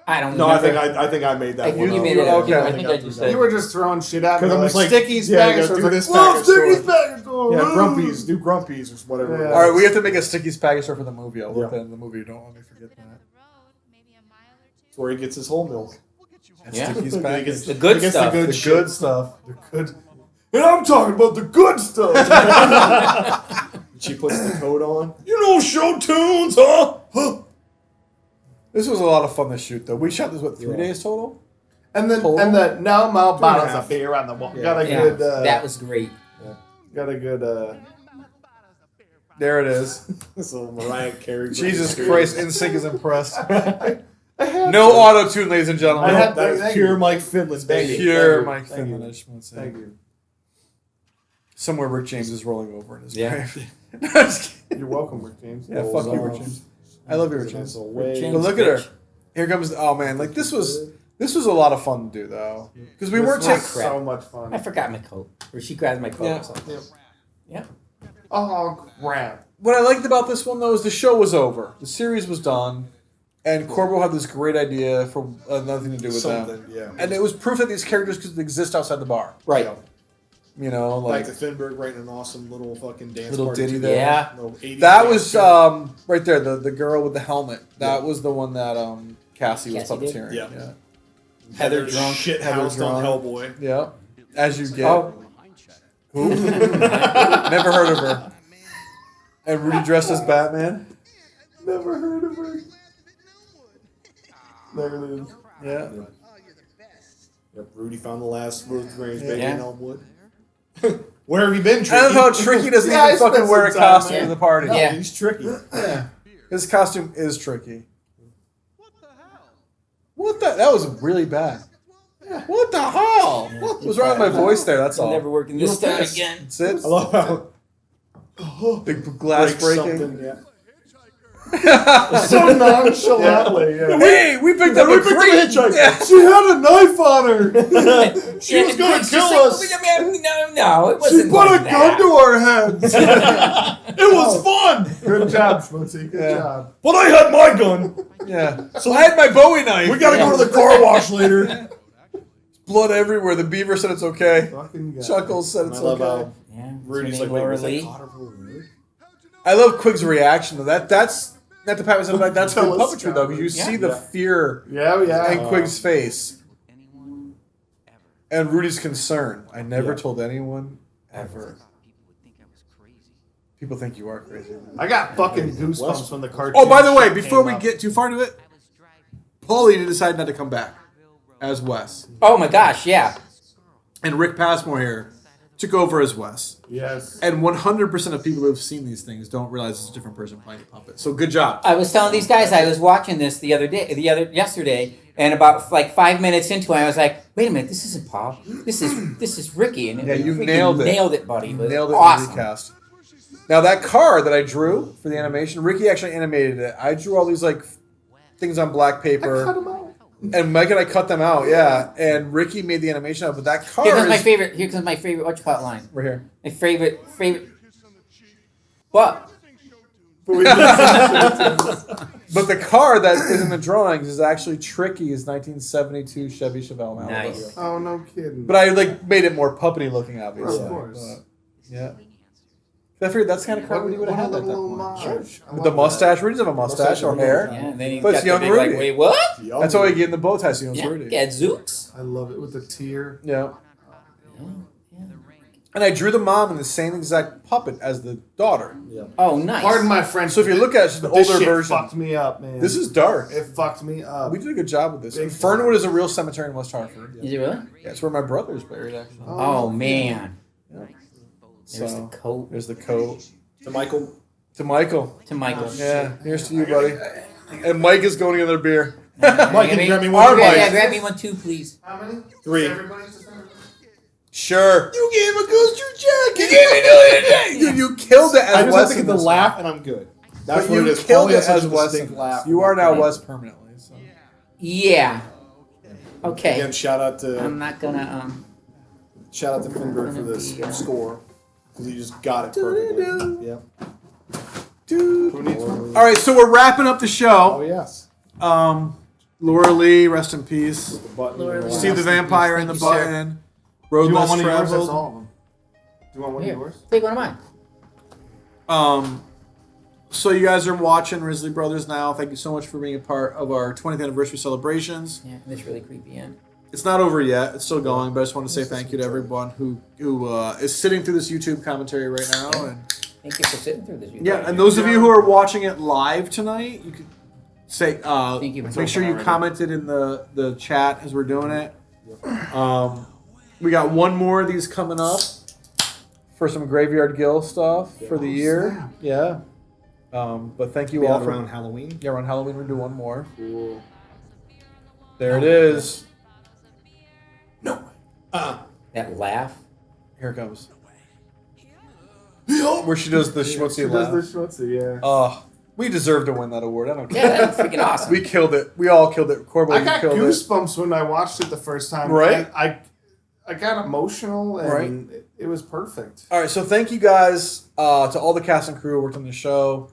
I don't No, know. I think I made that I one. think you up. made it. Okay. I think I just said. You were just throwing shit out. Because I'm just like Sticky's yeah, package you store. gotta do this Love package store. Sticky's package store. Yeah, Woo! Grumpies, do Grumpies or whatever. Yeah. All right, we have to make a Sticky's package store for the movie. I'll look Yeah. that in the movie. Don't let me forget that. The road, maybe a mile or two. That's where he gets his whole milk. Yeah. Sticky's He package. gets The good he gets stuff. The good, The shit. good stuff. The good. And I'm talking about the good stuff. She puts the coat on. You know show tunes, huh? This was a lot of fun to shoot, though. We shot this, 3 Yeah. days total? And then Total? and the now mouth bottles half. of beer on the wall. Yeah. Got a Yeah, good. that was great. Got a good. There it is. This little Mariah Carey. Jesus Britney Christ, Spears. NSYNC is impressed. I had No to. auto-tune, ladies and gentlemen. I had- That's Thank pure you. Mike Finland, Thank baby. you. Pure Thank Mike you. Finland. Thank I just want to say. Thank you. Somewhere Rick James is rolling over in his Yeah. grave. No, I'm just kidding. You're welcome, Rick James. Yeah, fuck you, Rick James. I love your Nice chance. little wave. James But look at her. bitch. Here comes. Oh man, like this was a lot of fun to do though, because we This weren't was taking. so much fun. I forgot my coat. Or she grabbed my coat Yeah. or something. Yeah. Oh crap! What I liked about this one though is the show was over, the series was done, and Corbo had this great idea for nothing to do with them, Something, yeah. and it was proof that these characters could exist outside the bar. Right. You know, like Back to Finberg writing an awesome little fucking dance Little party. ditty too. there. Yeah. Little 80s that dance was party. right there, the girl with the helmet. That was the one that Cassie was Cassie did? puppeteering. Yeah. Yeah. Heather drunk. Shit Heather housed on drunk. Hellboy. Yeah. As you get. Oh. Who? Never heard of her. And Rudy dressed as Batman. Never heard of her. There it is. Yeah. Yep, Rudy found the last Ruth Graves baby Yeah. in Elmwood. Where have you been, Tricky? I love how Tricky doesn't Yeah, I even fucking spent wear a some time, costume man. to the party. No, Yeah. he's tricky. Yeah. His costume is tricky. What the? That was really bad. What the hell? What was wrong with my voice there? That's I'll all. never work in this town again. That's it. I love how Big glass breaks breaking. something, yeah. So nonchalantly. Yeah. Hey, we picked up a creep. Yeah. She had a knife on her. She was gonna She's kill like, us. No, it She wasn't put like a gun to our heads. It was fun, Good job, Schmutsy. Good Yeah. job. but I had my gun. Yeah. So I had my Bowie knife. We gotta go to the car wash later. Blood everywhere. The beaver said it's okay. Fucking guy. Chuckles said I it's love okay. how Yeah. Rudy's Her like, name wait, Laura was that Lee. Cotterville Road? I love Quig's reaction though. That's not the pat was like that's good Tell us, puppetry though. 'Cause you Yeah. see the fear Yeah, yeah. in Quig's face and Rudy's concern. I never told anyone ever. People think you are crazy. I got fucking goosebumps when the cartoon. Oh, by the way, shit before came we up. get too far to it, Paulie decided not to come back as Wes, Oh my gosh, yeah. and Rick Passmore here took over as Wes. Yes. And 100% of people who have seen these things don't realize it's a different person playing the puppet. So good job. I was telling these guys I was watching this yesterday, and about like 5 minutes into it, I was like, "Wait a minute, this isn't Paul. This is Ricky." And Yeah, you freaking nailed it. Nailed it, buddy. It was Nailed it awesome. in the recast. Now that car that I drew for the animation, Ricky actually animated it. I drew all these like things on black paper. Cut him out. And Mike and I cut them out, yeah. And Ricky made the animation of it. But that car Here comes my is favorite. Here comes my favorite. What you call it line? right here. My favorite. What? But the car that is in the drawings is actually Tricky's 1972 Chevy Chevelle Malibu. Nice. Oh, no kidding. But I like made it more puppety looking, obviously. Of course. But, yeah. I figured that's the kind of car Rudy would have had at that point. homage. I With the love mustache, Rudy doesn't have a mustache or hair. Yeah, and then he But got it's the young big, like, Rudy. wait, what? That's why he gave him the bow tie, so he knows Yeah, Rudy. Gadzooks. I love it with the tear. Yeah. And I drew the mom in the same exact puppet as the daughter. Oh, nice. Pardon my French. So if you look at it, it's just an this older shit version. fucked me up, man. This is dark. It fucked me up. We did a good job with this. Big And Fernwood is a real cemetery in West Hartford. Is it really? Yeah, it's where my brother's buried, actually. Oh man. There's So, the coat. there's the coat. To Michael. To Michael. To Michael. Yeah, here's to you, buddy. And Mike is going to get another beer. Mike, can you grab me one? Our Yeah, Mike. yeah, grab me one too, please. How many? 3. Everybody's just everybody? Sure. You gave a ghost your jacket. You gave me the other day. You killed it as I just Wes have to get in the this laugh, and I'm good. That's But what you it is. killed Paulie it has such as a Wes. distinct in laugh. this. You are now Wes permanently. So. Yeah. Okay. Again, shout out I'm to not gonna Finberg for this Gonna be, score because he just got it perfectly. Yep. Dude. Who needs one? All right, so we're wrapping up the Oh show. yes. Laura Lee, rest in peace. The button. Laura Lee. Steve the Vampire in the Thank you, sir. button. Do Road you want less one of yours? That's traveled. all of them. Do you want one Here, of yours? take one of mine. So you guys are watching Risley Brothers now. Thank you so much for being a part of our 20th anniversary celebrations. Yeah, this really creepy end. It's not over yet. It's still going, but I just want to say thank you to everyone who is sitting through this YouTube commentary right now. And Thank you for sitting through this. yeah, and those of you who are watching it live tonight, you could say Thank you. make sure you commented in the chat as we're doing it. We got one more of these coming up for some Graveyard Gill stuff for the year. snap. Yeah. But thank you Be all out for around Halloween. Yeah, around Halloween we're doing one more. There it is. That laugh. Here it comes. Where she does the schmutzy She laugh. does the schmutzy, yeah. Oh, We deserve to win that award. I don't care. Yeah, that's freaking awesome. We killed it. We all killed it. Corbo, I you got killed it. goosebumps when I watched it the first time. Right? Man. I got emotional, and Right. it was perfect. All right, so thank you guys to all the cast and crew who worked on the show.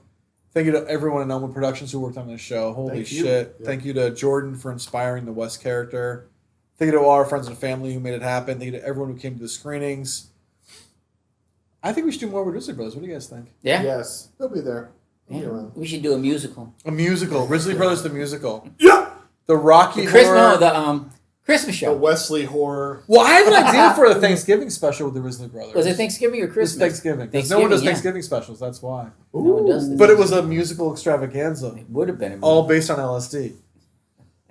Thank you to everyone in Elmwood Productions who worked on this show. Holy Thank you. shit. Yeah. Thank you to Jordan for inspiring the Wes character. Thank you to all our friends and family who made it happen. Thank you to everyone who came to the screenings. I think we should do more with Risley Brothers. What do you guys think? Yeah. Yes. He'll be there. Yeah. He'll be around. We should do a musical. A musical. Risley Brothers the musical. Yeah. The Rocky The Horror. Christmas The show. Wesley horror. Well, I have an idea for a Thanksgiving special with the Risley Brothers. Was it Thanksgiving or It's Christmas? Thanksgiving. 'Cause no one does yeah. Thanksgiving specials. That's why. No one does this. But it was a musical extravaganza. It would have been a All based on LSD.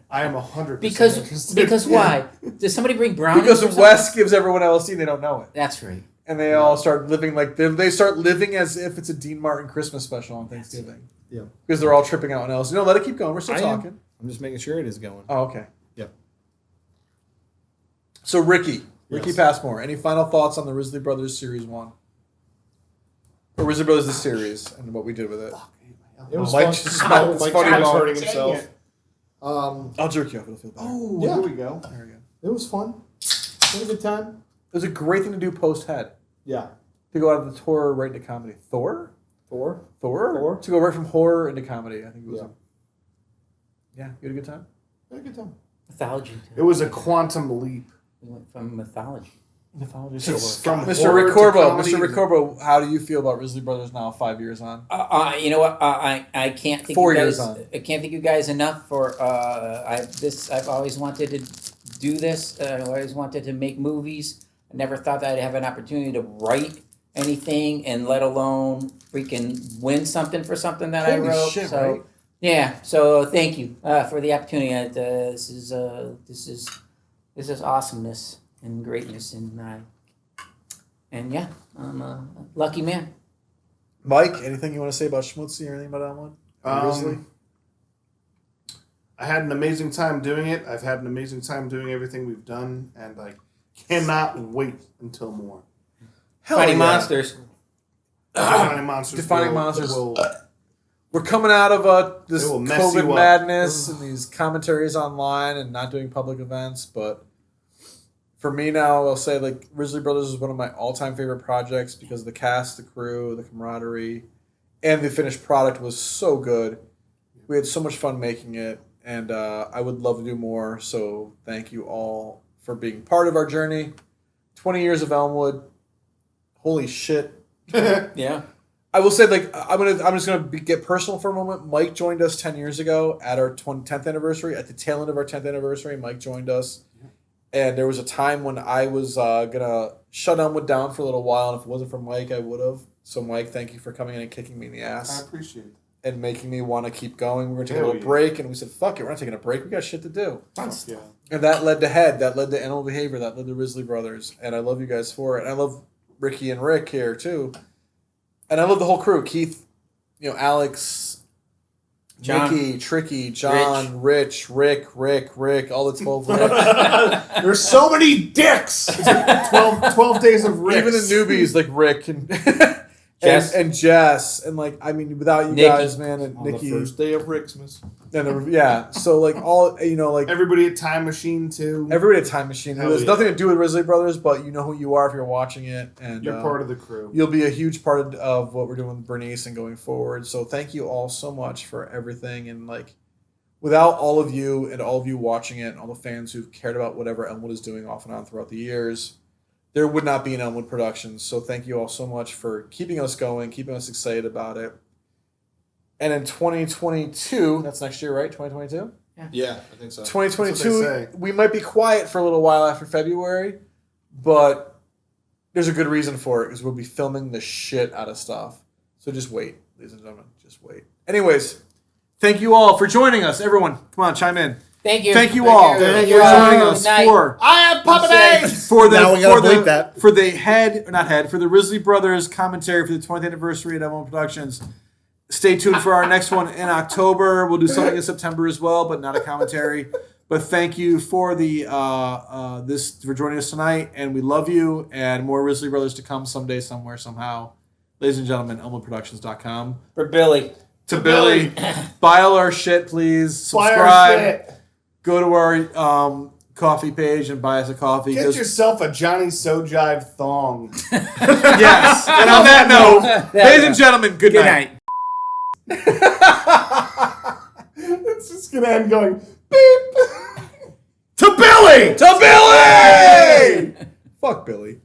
I am 100% because interested. why? Does somebody bring brownies? or Because something? Wes gives everyone LSD and they don't know it. That's right. And they all start living like they start living as if it's a Dean Martin Christmas special on Thanksgiving. Yeah. Because they're all tripping out on LSD. No, let it keep going. We're still I am. talking. I'm just making sure it is going. Oh, okay. Yep. So Ricky Yes. Passmore, any final thoughts on the Risley Brothers Series 1? Or Risley Brothers the series and what we did with it? It was Mike fun. just smelled- it's Mike funny was going. hurting Dang himself. it. I'll jerk you off. It'll feel better. Oh, Yeah. here we go. There we go. It was fun. Had a good time. It was a great thing to do post-head. Yeah. To go out of the horror right into comedy. Thor? Thor. Thor? To go right from horror into comedy. I think it was. Yeah. Yeah, you had a good time? Had a good time. Mythology. It was a quantum leap. We went from mythology. Mythology. From Mr. horror Rick to Corbo, comedy Mr. Rick to- Corbo, how do you feel about Risley Brothers now, 5 years on? You know what? I can't think 4 you years guys. on. I can't thank you guys enough for I've always wanted to do this. I always wanted to make movies. I never thought that I'd have an opportunity to write anything, and let alone freaking win something for something that I Holy wrote. shit, so right? yeah. So thank you for the opportunity. This is awesomeness and greatness, and yeah, I'm a lucky man. Mike, anything you want to say about Schmutsy or anything about that one? Risley? I had an amazing time doing it. I've had an amazing time doing everything we've done, and I cannot wait until more. Hell Fighting yeah. monsters. Defining Monsters. Defining will- Monsters. will- We're coming out of this It will mess you COVID up. madness and these commentaries online and not doing public events, but for me now, I'll say like Risley Brothers is one of my all-time favorite projects because of the cast, the crew, the camaraderie, and the finished product was so good. We had so much fun making it, and I would love to do more. So thank you all for being part of our journey. 20 years of Elmwood. Holy shit. Yeah. I will say, like, I'm just gonna get personal for a moment. Mike joined us 10 years ago at our 10th anniversary. At the tail end of our 10th anniversary, Mike joined us, and there was a time when I was gonna shut Elmwood down for a little while, and if it wasn't for Mike, I would have. So, Mike, thank you for coming in and kicking me in the I ass appreciate it. and making me want to keep going. We were gonna take a Hell little yeah. break, and we said, "Fuck it, we're not taking a break. We got shit to do." Yeah. And that led to Head. That led to Animal Behavior. That led to Risley Brothers. And I love you guys for it. And I love Ricky and Rick here too. And I love the whole crew. Keith, Alex, John. Nikki, Tricky, John, Rich, Rick, all the 12 of them. There's so many dicks. 12 days of Ricks. Even the newbies like Rick and Jess. and Jess. And like, I mean, without you Nikki. guys, man, and On Nikki. the first day of Ricksmas. And yeah. So like all, like Everybody at Time Machine, too. everybody at Time Machine. Hell There's yeah. nothing to do with Risley Brothers, but you know who you are if you're watching it. And You're part of the crew. you'll be a huge part of what we're doing with Bernice and going forward. So thank you all so much for everything. And like, without all of you and all of you watching it and all the fans who've cared about whatever Elmwood is doing off and on throughout the years, there would not be an Elmwood Productions. So thank you all so much for keeping us going, keeping us excited about it. And in 2022, that's next year, right? 2022? Yeah, I think so. That's what 2022, they say. we might be quiet for a little while after February, but there's a good reason for it because we'll be filming the shit out of stuff. So just wait, ladies and gentlemen. Just wait. Anyways, thank you all for joining us. Everyone, come on, chime in. Thank you. Thank you all for Thank joining you. us Night. for I am Papa Dave. for the Now we gotta for bleep the that. for the for the Risley Brothers commentary for the 20th anniversary at Elmwood Productions. Stay tuned for our next one in October. We'll do something in September as well, but not a commentary. But thank you for the for joining us tonight, and we love you. And more Risley Brothers to come someday, somewhere, somehow. Ladies and gentlemen, ElmwoodProductions.com. For Billy. To Billy. Buy all our shit, please. Buy our Subscribe. shit. Go to our coffee page and buy us a coffee. Get yourself a Johnny Sojive thong. Yes. And on that note, ladies and gentlemen, good night. It's just gonna end going beep. To Billy! To Billy! Fuck Billy.